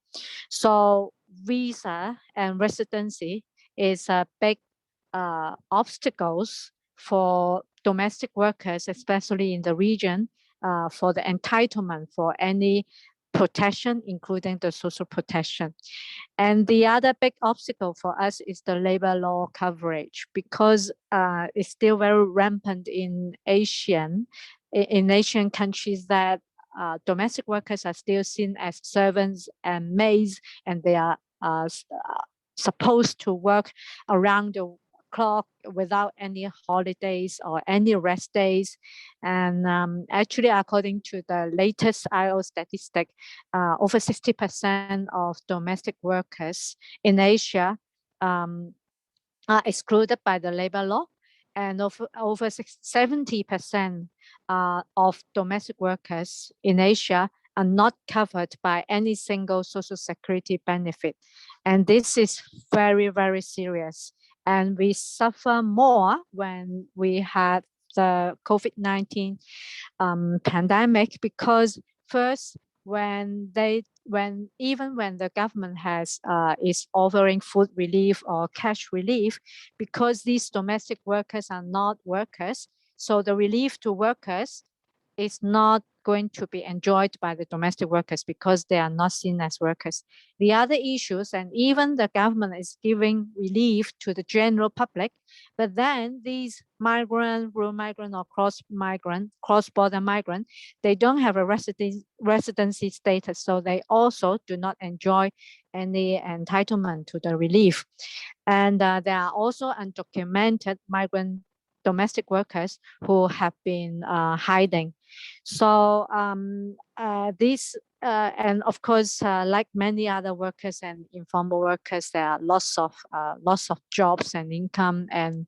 So visa and residency is a big obstacles for domestic workers, especially in the region, for the entitlement for any protection, including the social protection. And the other big obstacle for us is the labor law coverage, because it's still very rampant in Asian countries that domestic workers are still seen as servants and maids, and they are supposed to work around the clock without any holidays or any rest days. And actually, according to the latest ILO statistic, over 60% of domestic workers in Asia are excluded by the labor law, and over 70% of domestic workers in Asia are not covered by any single social security benefit. And this is very, very serious. And we suffer more when we had the COVID-19 pandemic, because first, when the government is offering food relief or cash relief, because these domestic workers are not workers, so the relief to workers is not going to be enjoyed by the domestic workers because they are not seen as workers. The other issues, and even the government is giving relief to the general public, but then these rural migrant or cross-border migrant, they don't have a residency status, so they also do not enjoy any entitlement to the relief. And there are also undocumented migrant domestic workers who have been hiding. So and of course, like many other workers and informal workers, there are lots of jobs and income, and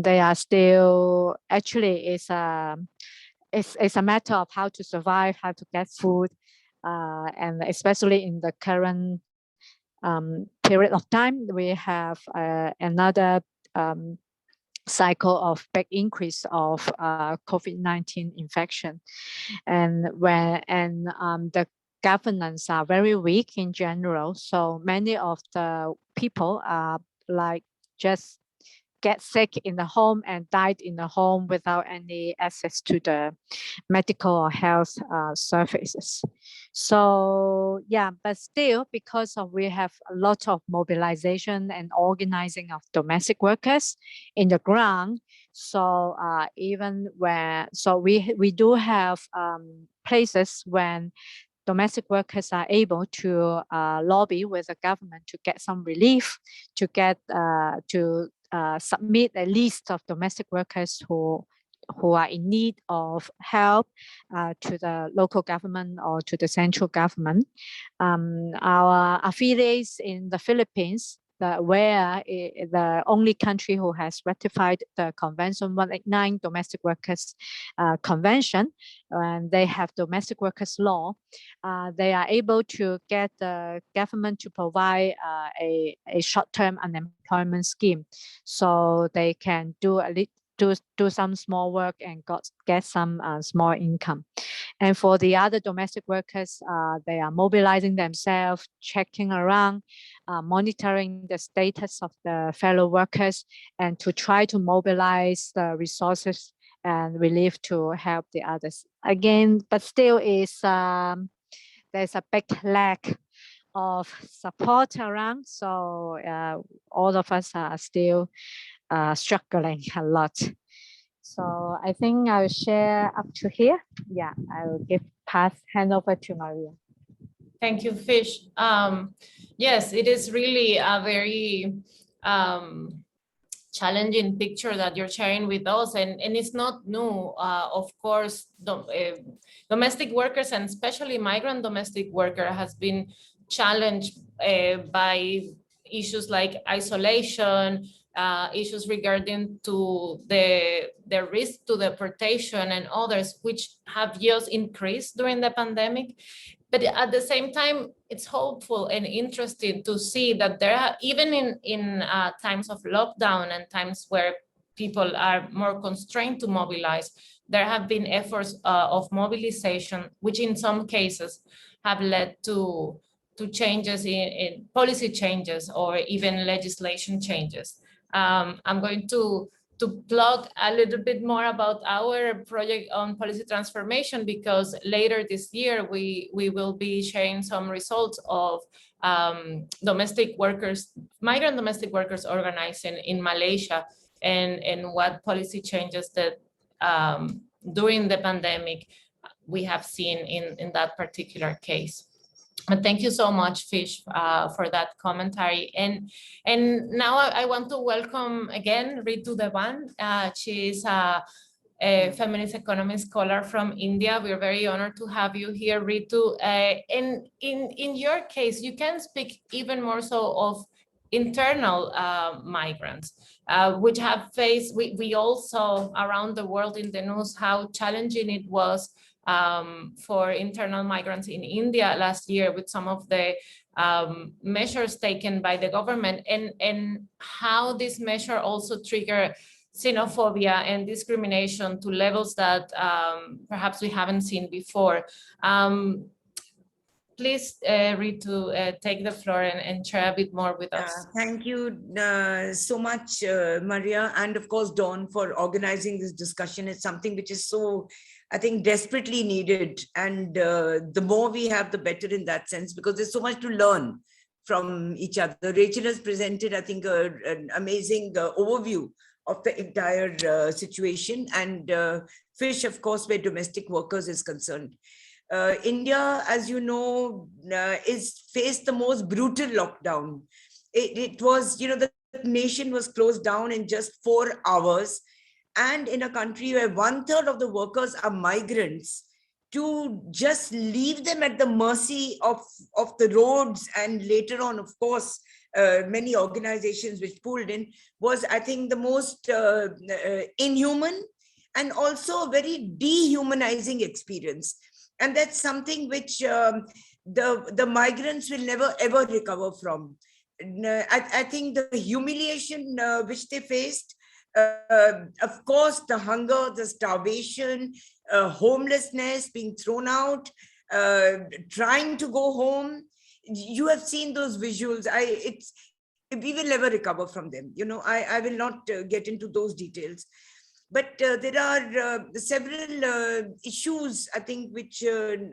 they are still, actually, it's a matter of how to survive, how to get food, and especially in the current period of time, we have another cycle of big increase of COVID-19 infection, and the governance are very weak in general. So many of the people are like just get sick in the home and died in the home without any access to the medical or health services. So yeah, but still, because we have a lot of mobilization and organizing of domestic workers in the ground, so we do have places when domestic workers are able to lobby with the government to get some relief, to get to submit a list of domestic workers who are in need of help to the local government or to the central government. Our affiliates in the Philippines, the only country who has ratified the Convention 189 Domestic Workers Convention, and they have domestic workers law, they are able to get the government to provide a short-term unemployment scheme, so they can do some small work and get some small income. And for the other domestic workers, they are mobilizing themselves, checking around, monitoring the status of the fellow workers, and to try to mobilize the resources and relief to help the others. Again, but still there's a big lack of support around. So all of us are still struggling a lot. So I think I'll share up to here. Yeah, I'll hand over to Maria. Thank you, Fish. Yes, it is really a very challenging picture that you're sharing with us, and it's not new. Of course, domestic workers, and especially migrant domestic worker, has been challenged by issues like isolation, issues regarding to the risk to deportation and others, which have just increased during the pandemic. But at the same time, it's hopeful and interesting to see that there are, even in times of lockdown and times where people are more constrained to mobilize, there have been efforts of mobilization, which in some cases have led to changes in policy changes or even legislation changes. I'm going to plug a little bit more about our project on policy transformation, because later this year we will be sharing some results of migrant domestic workers organizing in Malaysia, and what policy changes that during the pandemic we have seen in that particular case. But thank you so much, Fish, for that commentary. And now I want to welcome again Ritu Devan. She is a feminist economy scholar from India. We're very honored to have you here, Ritu. And in your case, you can speak even more so of internal migrants, which have faced, we all saw around the world in the news how challenging it was for internal migrants in India last year with some of the measures taken by the government, and how this measure also triggered xenophobia and discrimination to levels that perhaps we haven't seen before. Please, Ritu, take the floor and share a bit more with us. Thank you so much, Maria, and of course, Dawn, for organizing this discussion. It's something which is so, I think, desperately needed. And the more we have, the better in that sense, because there's so much to learn from each other. Rachel has presented, I think, an amazing overview of the entire situation. And Fish, of course, where domestic workers is concerned. India, as you know, is faced the most brutal lockdown. It was, the nation was closed down in just 4 hours. And in a country where 1/3 of the workers are migrants, to just leave them at the mercy of the roads, and later on, of course, many organizations which pulled in, was, I think, the most inhuman and also a very dehumanizing experience. And that's something which the migrants will never, ever recover from. I think the humiliation which they faced, of course, the hunger, the starvation, homelessness, being thrown out, trying to go home. You have seen those visuals. We will never recover from them. I will not get into those details. But there are several issues, I think, which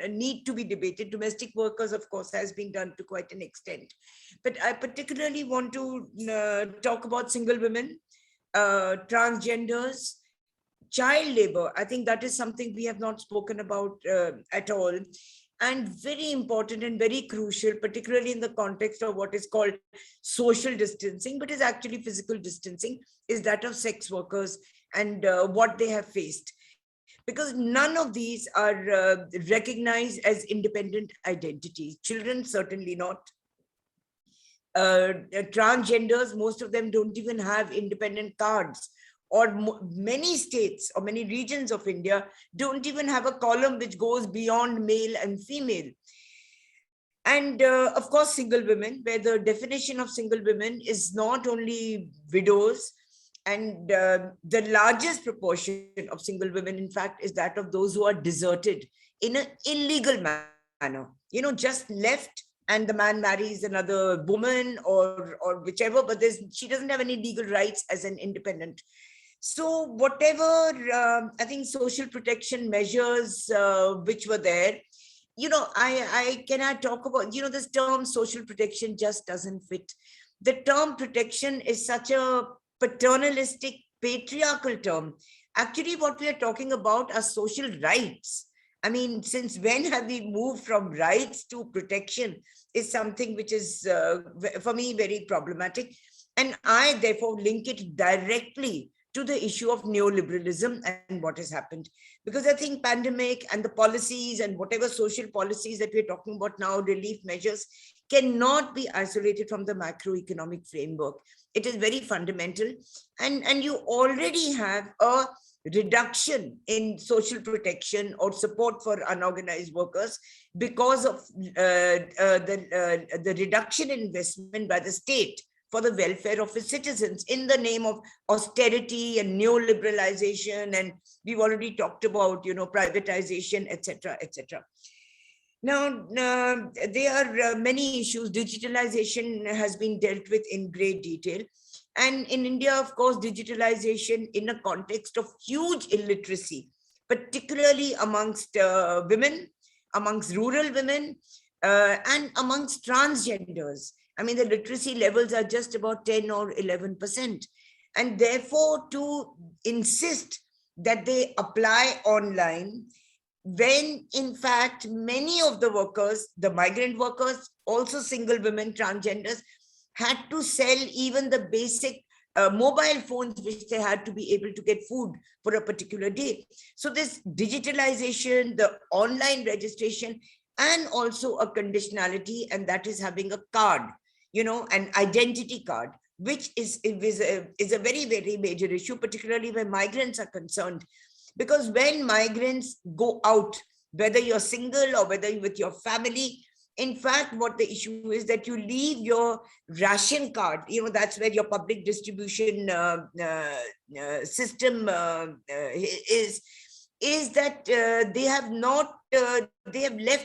need to be debated. Domestic workers, of course, has been done to quite an extent. But I particularly want to talk about single women, transgenders, child labor. I think that is something we have not spoken about at all. And very important and very crucial, particularly in the context of what is called social distancing, but is actually physical distancing, is that of sex workers and what they have faced. Because none of these are recognized as independent identities. Children, certainly not. Transgenders, most of them don't even have independent cards. Or many states or many regions of India don't even have a column which goes beyond male and female. And of course, single women, where the definition of single women is not only widows, and the largest proportion of single women, in fact, is that of those who are deserted in an illegal manner, just left, and the man marries another woman or whichever, but she doesn't have any legal rights as an independent. So whatever, I think, social protection measures which were there, I cannot talk about, this term social protection just doesn't fit. The term protection is such a paternalistic, patriarchal term. Actually, what we are talking about are social rights. I mean, since when have we moved from rights to protection is something which is, for me, very problematic. And I therefore link it directly to the issue of neoliberalism and what has happened. Because I think pandemic and the policies and whatever social policies that we're talking about now, relief measures, cannot be isolated from the macroeconomic framework. It is very fundamental. And you already have a reduction in social protection or support for unorganized workers because of the reduction in investment by the state for the welfare of its citizens in the name of austerity and neoliberalization. And we've already talked about, privatization, etc., etc. Now, there are many issues. Digitalization has been dealt with in great detail. And in India, of course, digitalization in a context of huge illiteracy, particularly amongst women, amongst rural women, and amongst transgenders. I mean, the literacy levels are just about 10 or 11%. And therefore, to insist that they apply online, when in fact, many of the workers, the migrant workers, also single women, transgenders, had to sell even the basic mobile phones, which they had to be able to get food for a particular day. So this digitalization, the online registration, and also a conditionality, and that is having a card, an identity card, which is a very, very major issue, particularly when migrants are concerned. Because when migrants go out, whether you're single or whether you're with your family, in fact, what the issue is that you leave your ration card, that's where your public distribution system is that they have left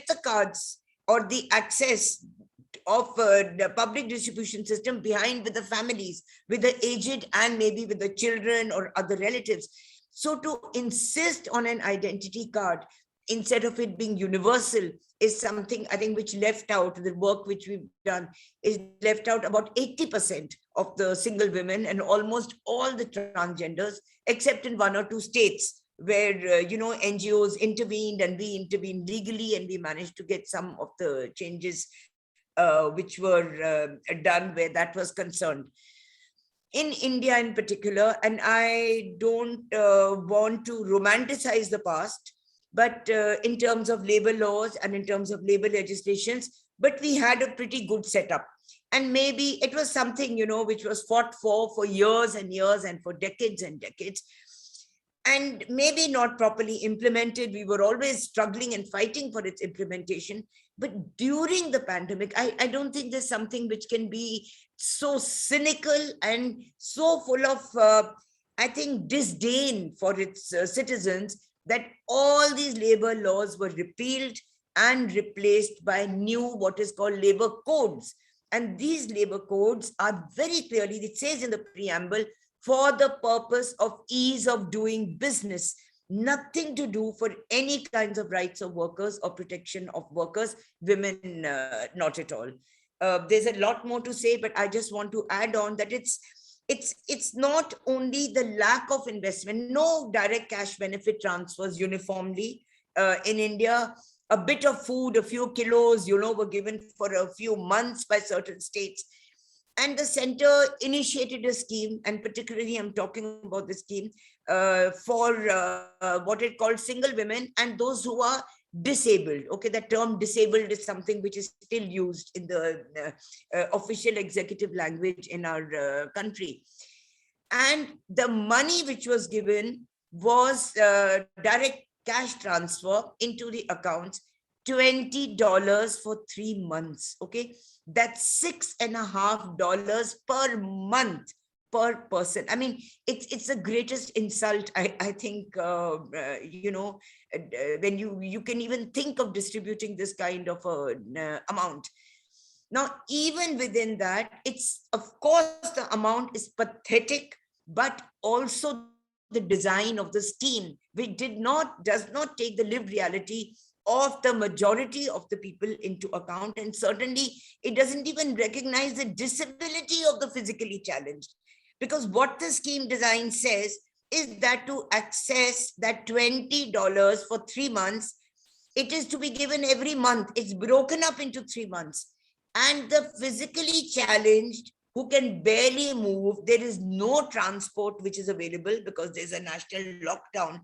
the cards or the access of the public distribution system behind with the families, with the aged and maybe with the children or other relatives. So to insist on an identity card instead of it being universal is something I think which left out. The work which we've done is left out about 80% of the single women and almost all the transgenders, except in 1 or 2 states where, NGOs intervened and we intervened legally and we managed to get some of the changes which were done where that was concerned. In India in particular, and I don't want to romanticize the past, but in terms of labor laws and in terms of labor legislations, but we had a pretty good setup. And maybe it was something, which was fought for years and years and for decades and decades. And maybe not properly implemented. We were always struggling and fighting for its implementation. But during the pandemic, I don't think there's something which can be so cynical and so full of, I think, disdain for its citizens that all these labor laws were repealed and replaced by new, what is called labor codes. And these labor codes are very clearly, it says in the preamble, for the purpose of ease of doing business, nothing to do for any kinds of rights of workers or protection of workers, women, not at all. There's a lot more to say, but I just want to add on that it's not only the lack of investment, no direct cash benefit transfers uniformly in India. A bit of food, a few kilos, were given for a few months by certain states. And the center initiated a scheme, and particularly I'm talking about the scheme for what it called single women and those who are disabled. Okay, that term disabled is something which is still used in the official executive language in our country. And the money which was given was direct cash transfer into the accounts, $20 for 3 months. Okay, that's $6.50 per month per person. I mean, it's the greatest insult, I think, when you can even think of distributing this kind of amount. Now, even within that, it's, of course, the amount is pathetic, but also the design of the scheme, which does not take the lived reality of the majority of the people into account. And certainly it doesn't even recognize the disability of the physically challenged. Because what the scheme design says is that to access that $20 for 3 months, it is to be given every month. It's broken up into 3 months. And the physically challenged who can barely move, there is no transport which is available because there's a national lockdown.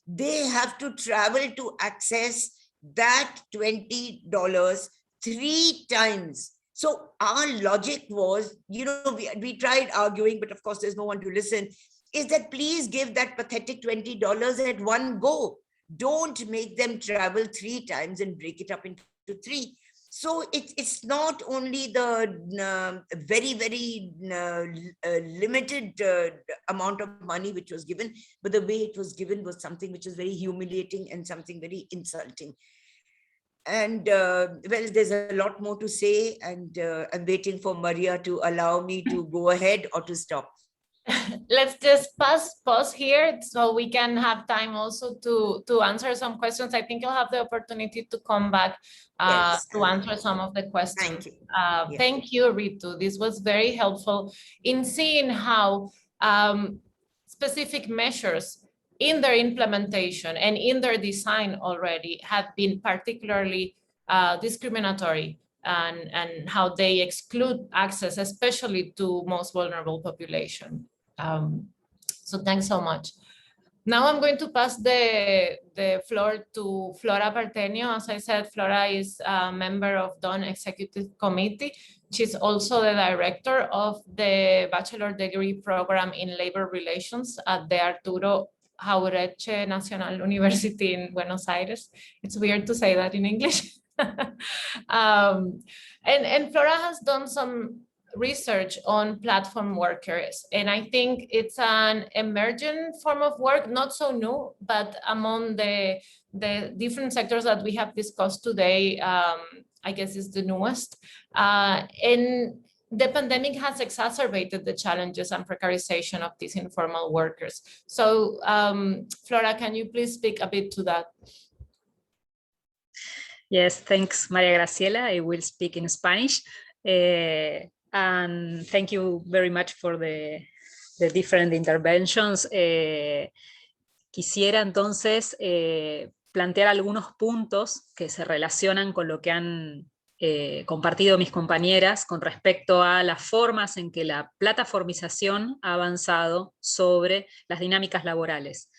They have to travel to access that $20 3 times. So our logic was, we tried arguing, but of course there's no one to listen, is that please give that pathetic $20 at one go. Don't make them travel 3 times and break it up into 3. So it's not only the very, very limited amount of money which was given, but the way it was given was something which is very humiliating and something very insulting. And well, there's a lot more to say, and I'm waiting for Maria to allow me to go ahead or to stop. Let's just pause here so we can have time also to answer some questions. I think you'll have the opportunity to come back Yes. to answer some of the questions. Thank you. Thank you, Ritu. This was very helpful in seeing how specific measures in their implementation and in their design already have been particularly discriminatory, and how they exclude access, especially to most vulnerable population. So thanks so much. Now I'm going to pass the floor to Flora Partenio. As I said, Flora is a member of DON Executive Committee. She's also the director of the bachelor degree program in labor relations at the Arturo Jauretche National University in Buenos Aires. It's weird to say that in English. And Flora has done some research on platform workers, and I think it's an emergent form of work, not so new, but among the different sectors that we have discussed today, I guess is the newest. And the pandemic has exacerbated the challenges and precarization of these informal workers. So Flora, can you please speak a bit to that? Yes, thanks, María Graciela. I will speak in Spanish. And thank you very much for the different interventions. Quisiera entonces plantear algunos puntos que se relacionan con lo que han compartido mis compañeras con respecto a las formas en que la plataformización ha avanzado sobre las dinámicas laborales.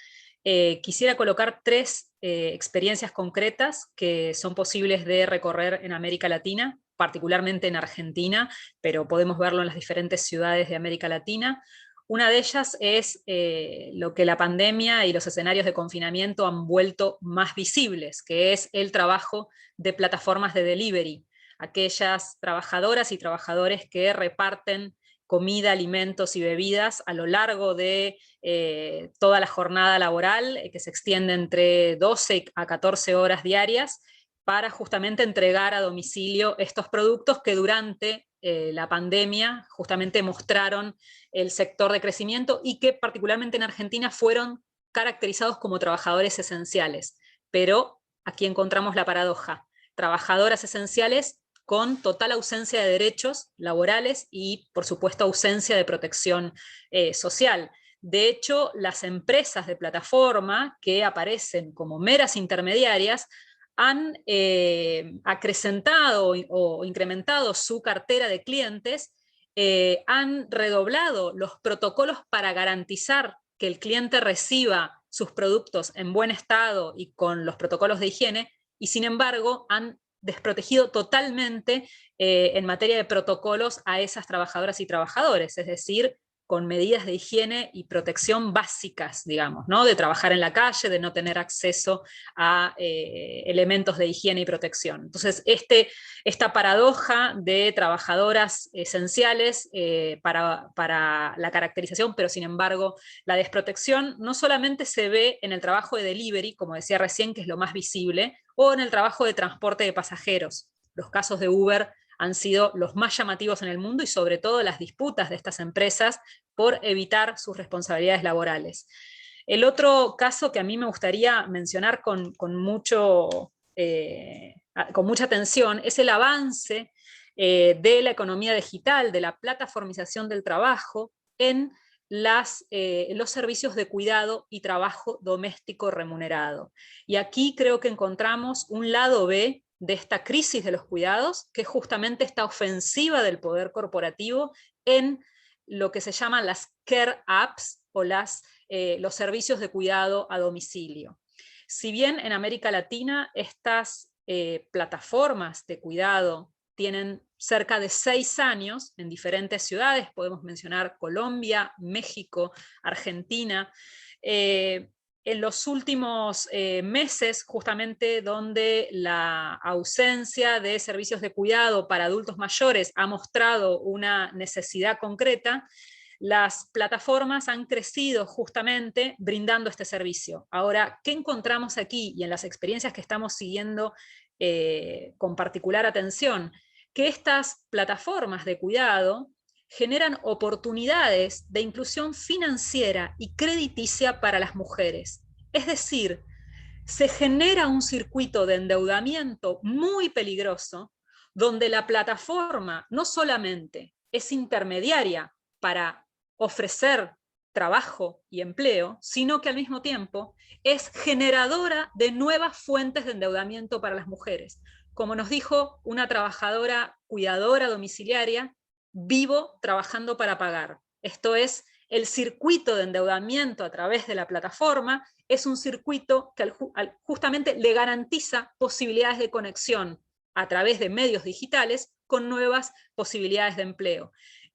Quisiera colocar 3 experiencias concretas que son posibles de recorrer en América Latina, particularmente en Argentina, pero podemos verlo en las diferentes ciudades de América Latina. Una de ellas es lo que la pandemia y los escenarios de confinamiento han vuelto más visibles, que es el trabajo de plataformas de delivery, aquellas trabajadoras y trabajadores que reparten comida, alimentos y bebidas a lo largo de toda la jornada laboral, que se extiende entre 12 a 14 horas diarias, para justamente entregar a domicilio estos productos que durante la pandemia justamente mostraron el sector de crecimiento y que particularmente en Argentina fueron caracterizados como trabajadores esenciales. Pero aquí encontramos la paradoja: trabajadoras esenciales con total ausencia de derechos laborales y, por supuesto, ausencia de protección social. De hecho, las empresas de plataforma que aparecen como meras intermediarias han acrecentado o incrementado su cartera de clientes, han redoblado los protocolos para garantizar que el cliente reciba sus productos en buen estado y con los protocolos de higiene, y sin embargo han desprotegido totalmente en materia de protocolos a esas trabajadoras y trabajadores, es decir, con medidas de higiene y protección básicas, digamos, ¿no? De trabajar en la calle, de no tener acceso a elementos de higiene y protección. Entonces, esta paradoja de trabajadoras esenciales para la caracterización, pero sin embargo la desprotección, no solamente se ve en el trabajo de delivery, como decía recién, que es lo más visible, o en el trabajo de transporte de pasajeros. Los casos de Uber han sido los más llamativos en el mundo, y sobre todo las disputas de estas empresas por evitar sus responsabilidades laborales. El otro caso que a mí me gustaría mencionar con mucho con mucha atención es el avance de la economía digital, de la plataformización del trabajo en los servicios de cuidado y trabajo doméstico remunerado. Y aquí creo que encontramos un lado B de esta crisis de los cuidados, que es justamente esta ofensiva del poder corporativo en lo que se llaman las care apps o los servicios de cuidado a domicilio. Si bien en América Latina estas plataformas de cuidado tienen cerca de 6 años en diferentes ciudades, podemos mencionar Colombia, México, Argentina, en los últimos meses, justamente donde la ausencia de servicios de cuidado para adultos mayores ha mostrado una necesidad concreta, las plataformas han crecido justamente brindando este servicio. Ahora, ¿qué encontramos aquí y en las experiencias que estamos siguiendo con particular atención? Que estas plataformas de cuidado generan oportunidades de inclusión financiera y crediticia para las mujeres. Es decir, se genera un circuito de endeudamiento muy peligroso, donde la plataforma no solamente es intermediaria para ofrecer trabajo y empleo, sino que al mismo tiempo es generadora de nuevas fuentes de endeudamiento para las mujeres. Como nos dijo una trabajadora cuidadora domiciliaria, vivo trabajando para pagar. Esto es, el circuito de endeudamiento a través de la plataforma es un circuito que justamente le garantiza posibilidades de conexión a través de medios digitales con nuevas posibilidades de empleo.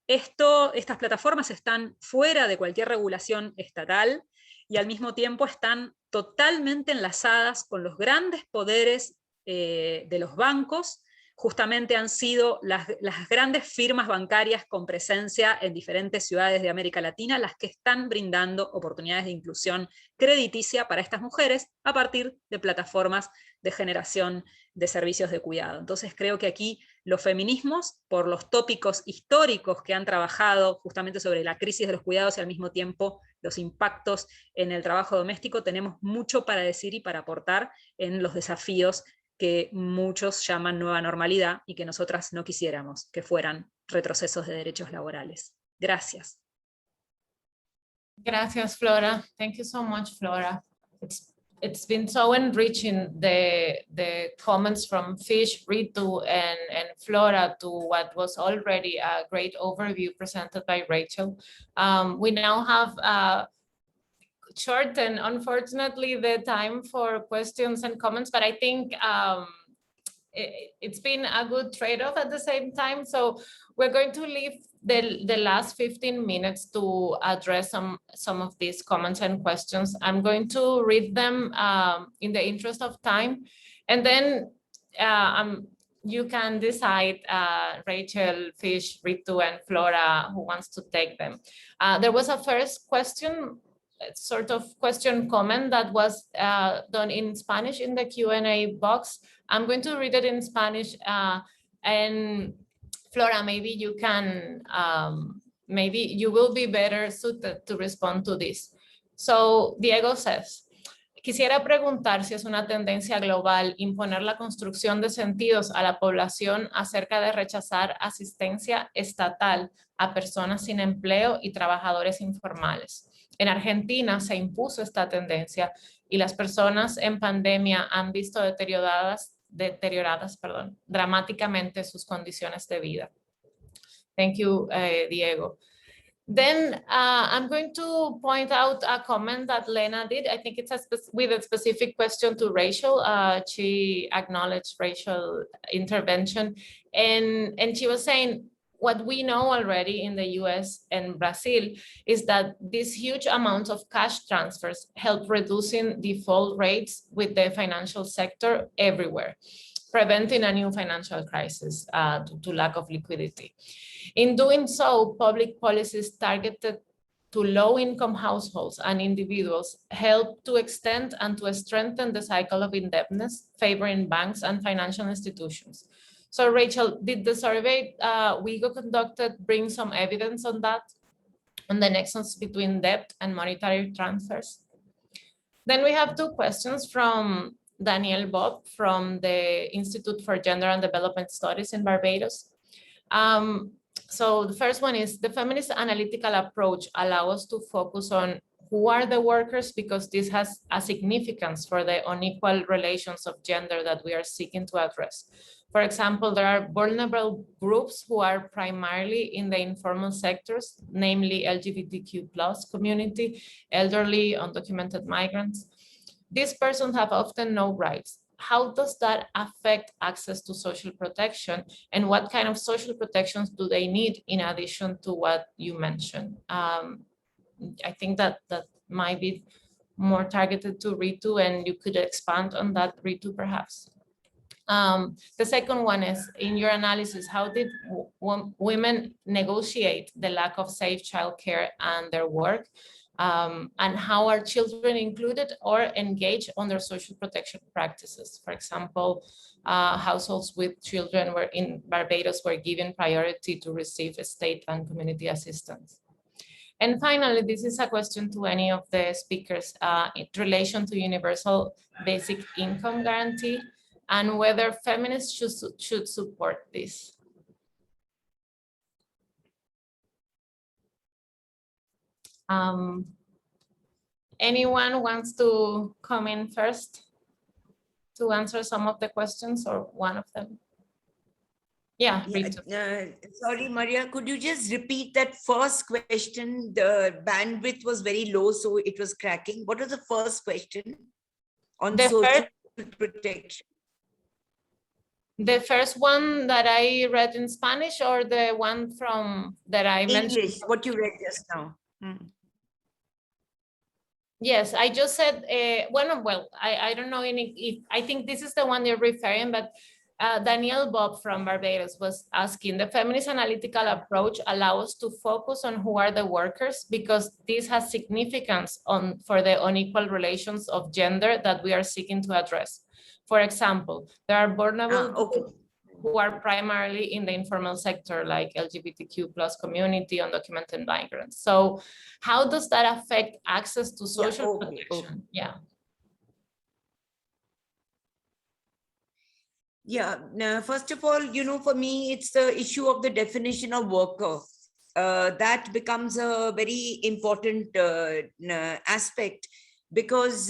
Estas plataformas están fuera de cualquier regulación estatal y al mismo tiempo están totalmente enlazadas con los grandes poderes de los bancos. Justamente han sido las grandes firmas bancarias con presencia en diferentes ciudades de América Latina las que están brindando oportunidades de inclusión crediticia para estas mujeres a partir de plataformas de generación de servicios de cuidado. Entonces creo que aquí los feminismos, por los tópicos históricos que han trabajado justamente sobre la crisis de los cuidados y al mismo tiempo los impactos en el trabajo doméstico, tenemos mucho para decir y para aportar en los desafíos que muchos llaman nueva normalidad y que nosotras no quisiéramos que fueran retrocesos de derechos laborales. Gracias. Gracias, Flora. Thank you so much, Flora. It's been so enriching, the comments from Fish, Ritu, and Flora to what was already a great overview presented by Rachel. We now have shortened, unfortunately, the time for questions and comments, but I think it's been a good trade-off at the same time. So we're going to leave the last 15 minutes to address some of these comments and questions. I'm going to read them in the interest of time, and then you can decide, Rachel, Fish, Ritu, and Flora, who wants to take them. There was a first question, sort of question comment that was done in Spanish in the Q&A box. I'm going to read it in Spanish, and Flora, maybe you can, maybe you will be better suited to respond to this. So Diego says, quisiera preguntar si es una tendencia global imponer la construcción de sentidos a la población acerca de rechazar asistencia estatal a personas sin empleo y trabajadores informales. En Argentina se impuso esta tendencia y las personas en pandemia han visto deterioradas, dramáticamente sus condiciones de vida. Thank you, Diego. Then I'm going to point out a comment that Lena did. I think it's with a specific question to Rachel. She acknowledged racial intervention, and she was saying, what we know already in the US and Brazil is that these huge amounts of cash transfers help reducing default rates with the financial sector everywhere, preventing a new financial crisis due to lack of liquidity. In doing so, public policies targeted to low-income households and individuals help to extend and to strengthen the cycle of indebtedness, favoring banks and financial institutions. So Rachel, did the survey WIEGO conducted bring some evidence on that, on the nexus between debt and monetary transfers? Then we have two questions from Danielle Bob from the Institute for Gender and Development Studies in Barbados. So the first one is the feminist analytical approach allows us to focus on who are the workers, because this has a significance for the unequal relations of gender that we are seeking to address. For example, there are vulnerable groups who are primarily in the informal sectors, namely LGBTQ+ community, elderly, undocumented migrants. These persons have often no rights. How does that affect access to social protection, and what kind of social protections do they need in addition to what you mentioned? I think that might be more targeted to Ritu, and you could expand on that, Ritu, perhaps. The second one is, in your analysis, how did women negotiate the lack of safe childcare and their work? And how are children included or engaged under social protection practices? For example, households with children were in Barbados were given priority to receive state and community assistance. And finally, this is a question to any of the speakers in relation to universal basic income guarantee and whether feminists should support this. Anyone wants to come in first to answer some of the questions, or one of them? Yeah, sorry, Maria, could you just repeat that first question? The bandwidth was very low, so it was cracking. What was the first question on social protection? The first one that I read in Spanish, or the one from that I mentioned? English, what you read just now. Yes, I just said, well, I don't know if I think this is the one you're referring, but Danielle Bob from Barbados was asking, the feminist analytical approach allows us to focus on who are the workers, because this has significance for the unequal relations of gender that we are seeking to address. For example, there are vulnerable groups who are primarily in the informal sector, like LGBTQ+ community, undocumented migrants. So how does that affect access to social protection? Yeah. Yeah, now, first of all, for me, it's the issue of the definition of worker. That becomes a very important aspect, because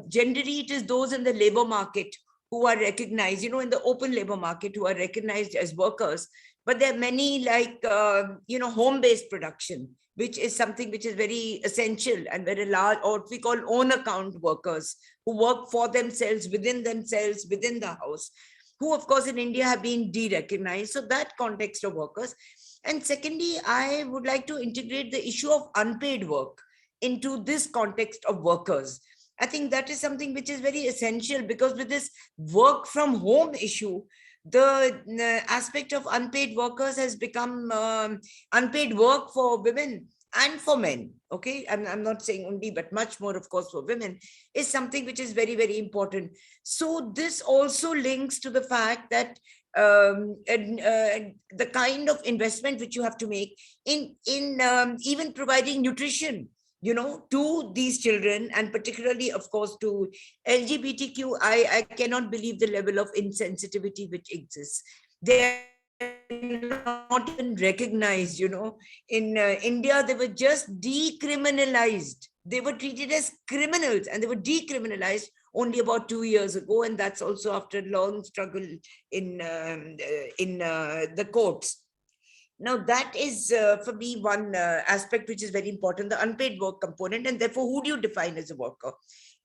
generally it is those in the labor market who are recognized, in the open labor market, who are recognized as workers. But there are many like, home-based production, which is something which is very essential and very large, or what we call own account workers, who work for themselves, within the house, who of course in India have been de-recognized. So that context of workers. And secondly, I would like to integrate the issue of unpaid work into this context of workers. I think that is something which is very essential, because with this work from home issue, the aspect of unpaid workers has become unpaid work for women and for men. Okay, I'm not saying only, but much more, of course, for women, is something which is very, very important. So this also links to the fact that the kind of investment which you have to make in even providing nutrition, to these children, and particularly, of course, to LGBTQ. I cannot believe the level of insensitivity which exists. They are not even recognized, in India, they were just decriminalized. They were treated as criminals, and they were decriminalized only about 2 years ago. And that's also after a long struggle in the courts. Now, that is, for me, one aspect which is very important, the unpaid work component. And therefore, who do you define as a worker?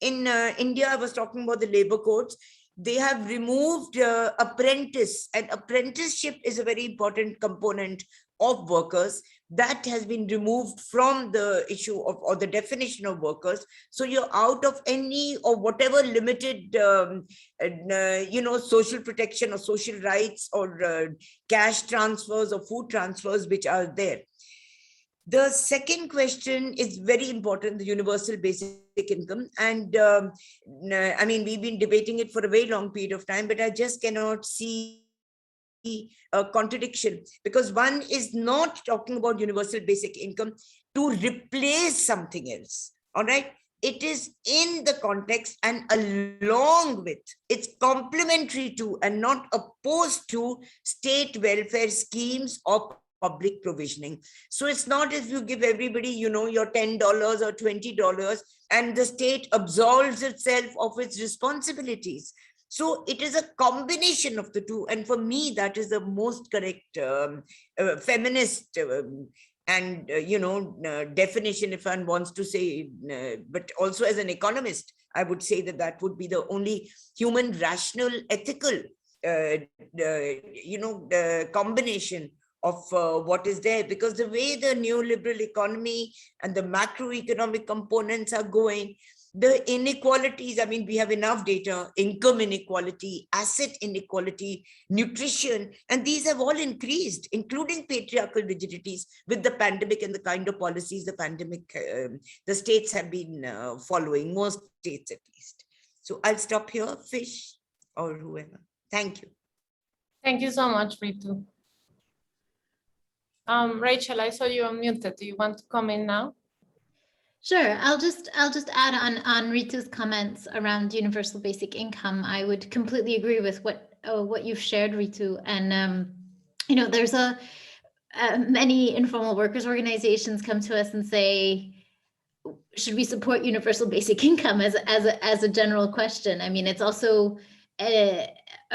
In India, I was talking about the labor codes. They have removed apprentice, and apprenticeship is a very important component of workers. That has been removed from the issue of, or the definition of workers. So you're out of any or whatever limited, social protection or social rights or cash transfers or food transfers which are there. The second question is very important, the universal basic income. And I mean, we've been debating it for a very long period of time, but I just cannot see a contradiction, because one is not talking about universal basic income to replace something else. All right. it is in the context and along with, it's complementary to and not opposed to state welfare schemes or public provisioning. So it's not if you give everybody, you know, your $10 or $20 and the state absolves itself of its responsibilities. So it is a combination of the two. And for me, that is the most correct feminist definition, if one wants to say, but also as an economist, I would say that that would be the only human, rational, ethical, combination of what is there. Because the way the neoliberal economy and the macroeconomic components are going, the inequalities, I mean, we have enough data, income inequality, asset inequality, nutrition, and these have all increased, including patriarchal rigidities with the pandemic and the kind of policies the states have been following, most states at least. So I'll stop here, Fish or whoever. Thank you. Thank you so much, Ritu. Rachel, I saw you unmuted. Do you want to come in now? Sure. I'll just add on Ritu's comments around universal basic income. I would completely agree with what you've shared, Ritu. And there's many informal workers organizations come to us and say, should we support universal basic income as a general question? I mean, it's also a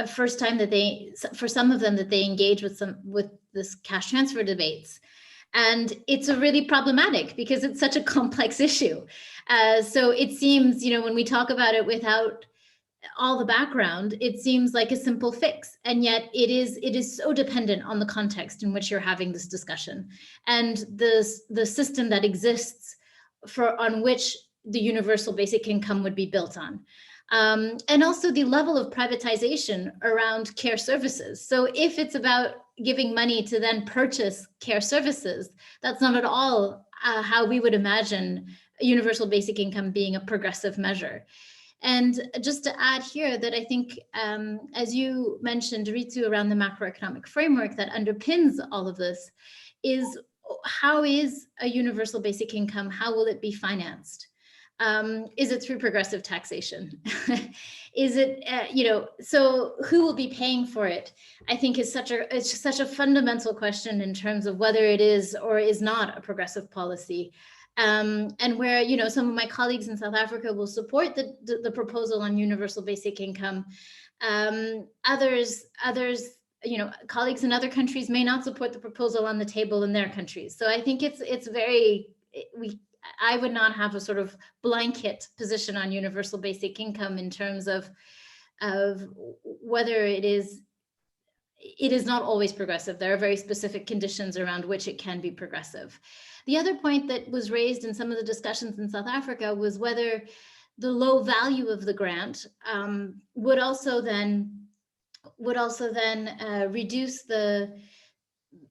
first time that for some of them that they engage with this cash transfer debates. And it's a really problematic because it's such a complex issue. So it seems, when we talk about it without all the background, it seems like a simple fix. And yet it is so dependent on the context in which you're having this discussion and the system that exists on which the universal basic income would be built on. And also the level of privatization around care services. So if it's about giving money to then purchase care services, that's not at all how we would imagine universal basic income being a progressive measure. And just to add here that I think, as you mentioned, Ritu, around the macroeconomic framework that underpins all of this is, how is a universal basic income, how will it be financed? Is it through progressive taxation? Is it, so who will be paying for it? I think it's such a fundamental question in terms of whether it is or is not a progressive policy. And where, some of my colleagues in South Africa will support the proposal on universal basic income. Others, colleagues in other countries may not support the proposal on the table in their countries. So I think I would not have a sort of blanket position on universal basic income in terms of whether it is not always progressive. There are very specific conditions around which it can be progressive. The other point that was raised in some of the discussions in South Africa was whether the low value of the grant would also then reduce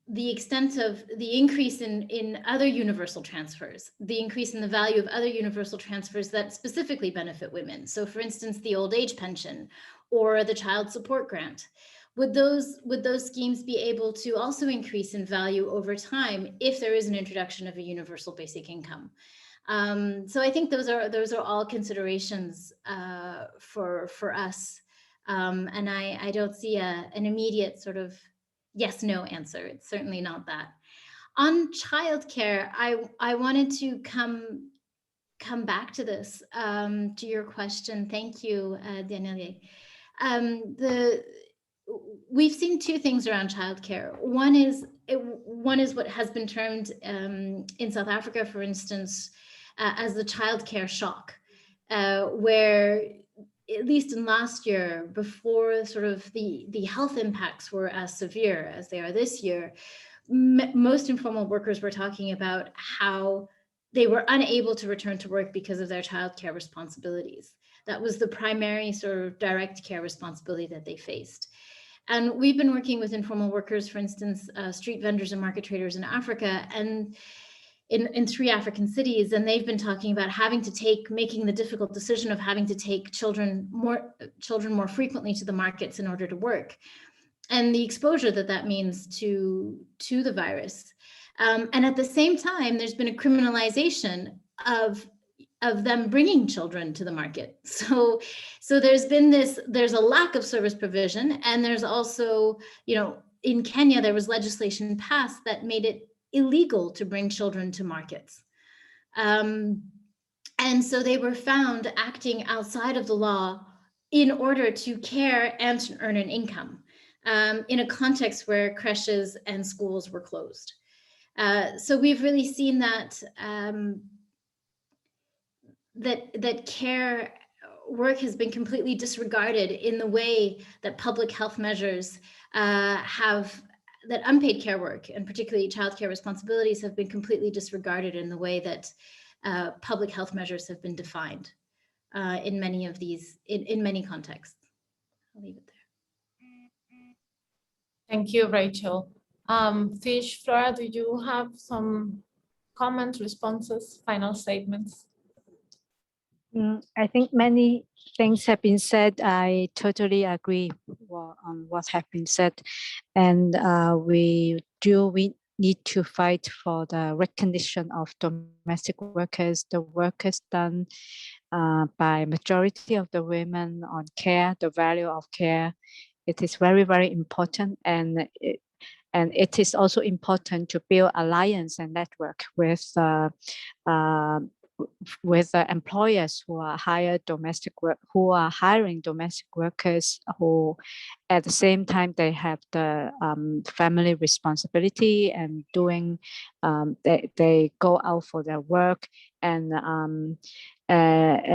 the extent of the increase in other universal transfers, the increase in the value of other universal transfers that specifically benefit women. So for instance, the old age pension or the child support grant. Would those schemes be able to also increase in value over time if there is an introduction of a universal basic income? So I think those are all considerations for us. And I don't see an immediate sort of yes/no answer. It's certainly not that. On childcare, I wanted to come back to this, to your question. Thank you, Danielle. We've seen two things around childcare. One is what has been termed in South Africa, for instance, as the childcare shock, where, at least in last year, before sort of the health impacts were as severe as they are this year, most informal workers were talking about how they were unable to return to work because of their childcare responsibilities. That was the primary sort of direct care responsibility that they faced. And we've been working with informal workers, for instance, street vendors and market traders in Africa, and in 3 African cities, and they've been talking about making the difficult decision of having to take children more frequently to the markets in order to work, and the exposure that means to the virus. And at the same time, there's been a criminalization of of them bringing children to the market. So there's a lack of service provision, and there's also, in Kenya, there was legislation passed that made it illegal to bring children to markets. And so they were found acting outside of the law in order to care and to earn an income, in a context where creches and schools were closed. So we've really seen that that care work has been completely disregarded in the way that public health measures that unpaid care work, and particularly childcare responsibilities, have been completely disregarded in the way that public health measures have been defined in many of these, in many contexts. I'll leave it there. Thank you, Rachel. Fish, Flora, do you have some comments, responses, final statements? I think many things have been said. I totally agree on what has been said. And we need to fight for the recognition of domestic workers, the workers done by majority of the women on care, the value of care. It is very, very important. And it is also important to build alliance and network with employers who are hiring domestic workers, who at the same time they have the family responsibility and doing they go out for their work, and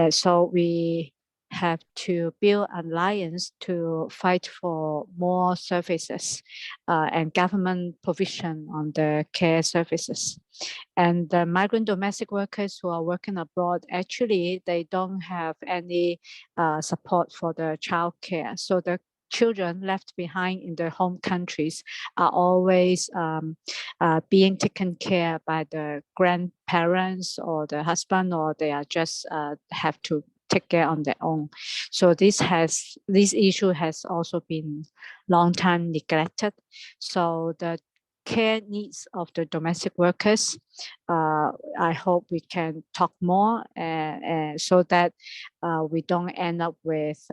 so we have to build alliance to fight for more services and government provision on the care services. And the migrant domestic workers who are working abroad, actually, they don't have any support for the child care. So the children left behind in their home countries are always being taken care by the grandparents or the husband, or they are just have to take care on their own. So this issue has also been long time neglected. So the care needs of the domestic workers, I hope we can talk more so that we don't end up with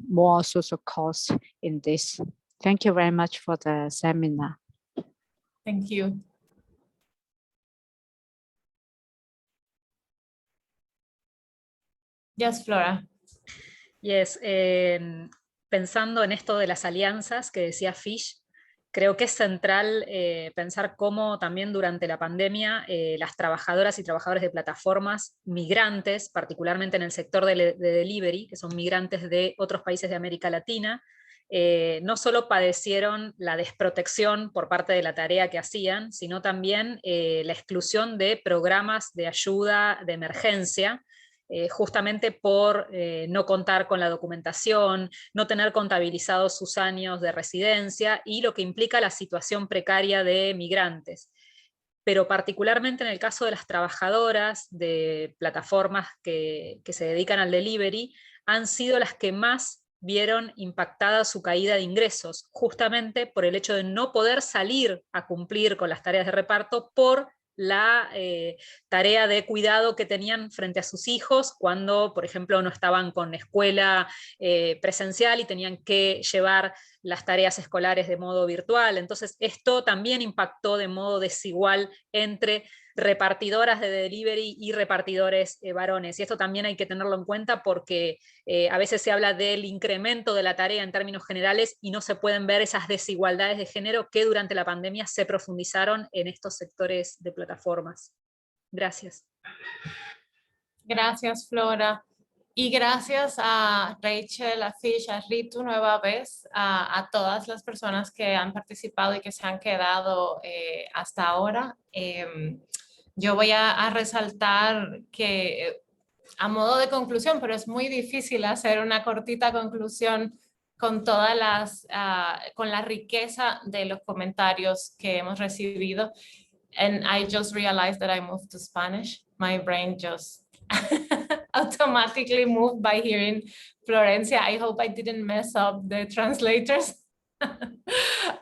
more social costs in this. Thank you very much for the seminar. Thank you. Yes, Flora. Yes, pensando en esto de las alianzas que decía Fish, creo que es central pensar cómo también durante la pandemia las trabajadoras y trabajadores de plataformas migrantes, particularmente en el sector de delivery, que son migrantes de otros países de América Latina, no solo padecieron la desprotección por parte de la tarea que hacían, sino también la exclusión de programas de ayuda de emergencia, justamente por no contar con la documentación, no tener contabilizados sus años de residencia y lo que implica la situación precaria de migrantes. Pero particularmente en el caso de las trabajadoras de plataformas que se dedican al delivery, han sido las que más vieron impactada su caída de ingresos, justamente por el hecho de no poder salir a cumplir con las tareas de reparto por la tarea de cuidado que tenían frente a sus hijos cuando, por ejemplo, no estaban con escuela presencial y tenían que llevar las tareas escolares de modo virtual. Entonces esto también impactó de modo desigual entre repartidoras de delivery y repartidores varones. Y esto también hay que tenerlo en cuenta porque a veces se habla del incremento de la tarea en términos generales y no se pueden ver esas desigualdades de género que durante la pandemia se profundizaron en estos sectores de plataformas. Gracias. Gracias, Flora. Y gracias a Rachel, a Fish, a Ritu nueva vez, a todas las personas que han participado y que se han quedado hasta ahora. Yo voy a resaltar que a modo de conclusión, pero es muy difícil hacer una cortita conclusión con todas con la riqueza de los comentarios que hemos recibido. And I just realized that I moved to Spanish. My brain just automatically moved by hearing Florencia. I hope I didn't mess up the translators.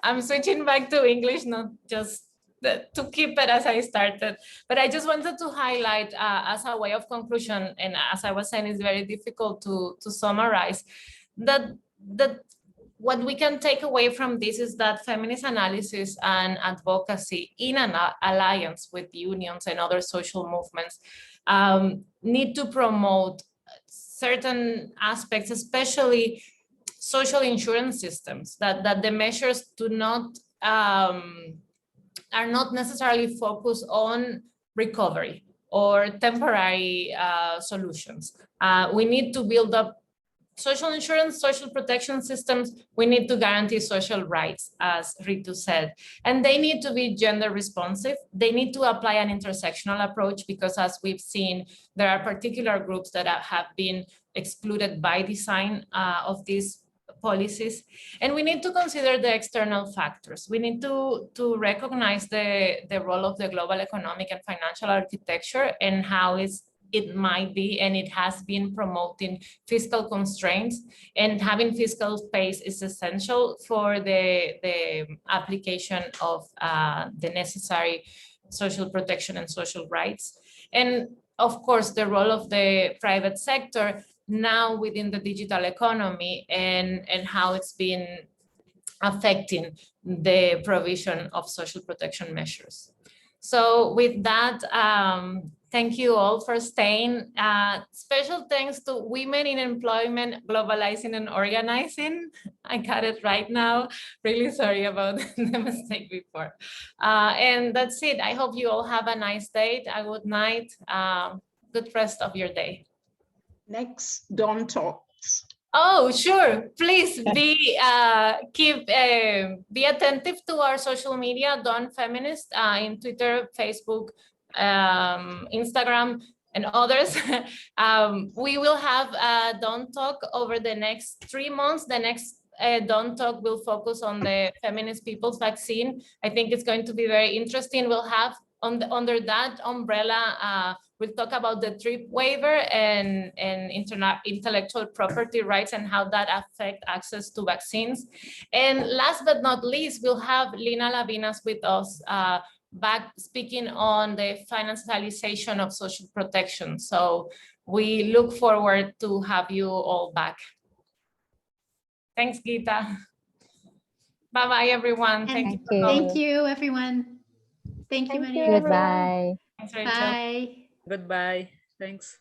I'm switching back to English, not just to keep it as I started. But I just wanted to highlight as a way of conclusion, and as I was saying, it's very difficult to summarize, that what we can take away from this is that feminist analysis and advocacy in an alliance with unions and other social movements need to promote certain aspects, especially social insurance systems, that the measures do not are not necessarily focused on recovery or temporary solutions. We need to build up social insurance, social protection systems. We need to guarantee social rights, as Ritu said, and they need to be gender responsive. They need to apply an intersectional approach, because as we've seen, there are particular groups that have been excluded by design of these policies. And we need to consider the external factors. We need to recognize the role of the global economic and financial architecture and how it might be, and it has been promoting fiscal constraints, and having fiscal space is essential for the application of the necessary social protection and social rights. And of course, the role of the private sector now within the digital economy, and how it's been affecting the provision of social protection measures. So with that, thank you all for staying. Special thanks to Women in Employment, Globalizing and Organizing. I got it right now. Really sorry about the mistake before. And that's it. I hope you all have a nice day, a good night, good rest of your day. Next, Dawn talks. Oh, sure. Please be attentive to our social media, Dawn Feminist, in Twitter, Facebook, Instagram, and others. We will have a Dawn Talk over the next 3 months. The next Dawn Talk will focus on the feminist people's vaccine. I think it's going to be very interesting. We'll have under that umbrella, we'll talk about the TRIP waiver and intellectual property rights and how that affect access to vaccines. And last but not least, we'll have Lina Lavinas with us back speaking on the financialization of social protection. So we look forward to have you all back. Thanks, Gita. Bye-bye, everyone. Thank you. Thank you, everyone. Thank you, Maria. Goodbye. Thanks, Rachel. Bye. Goodbye. Thanks.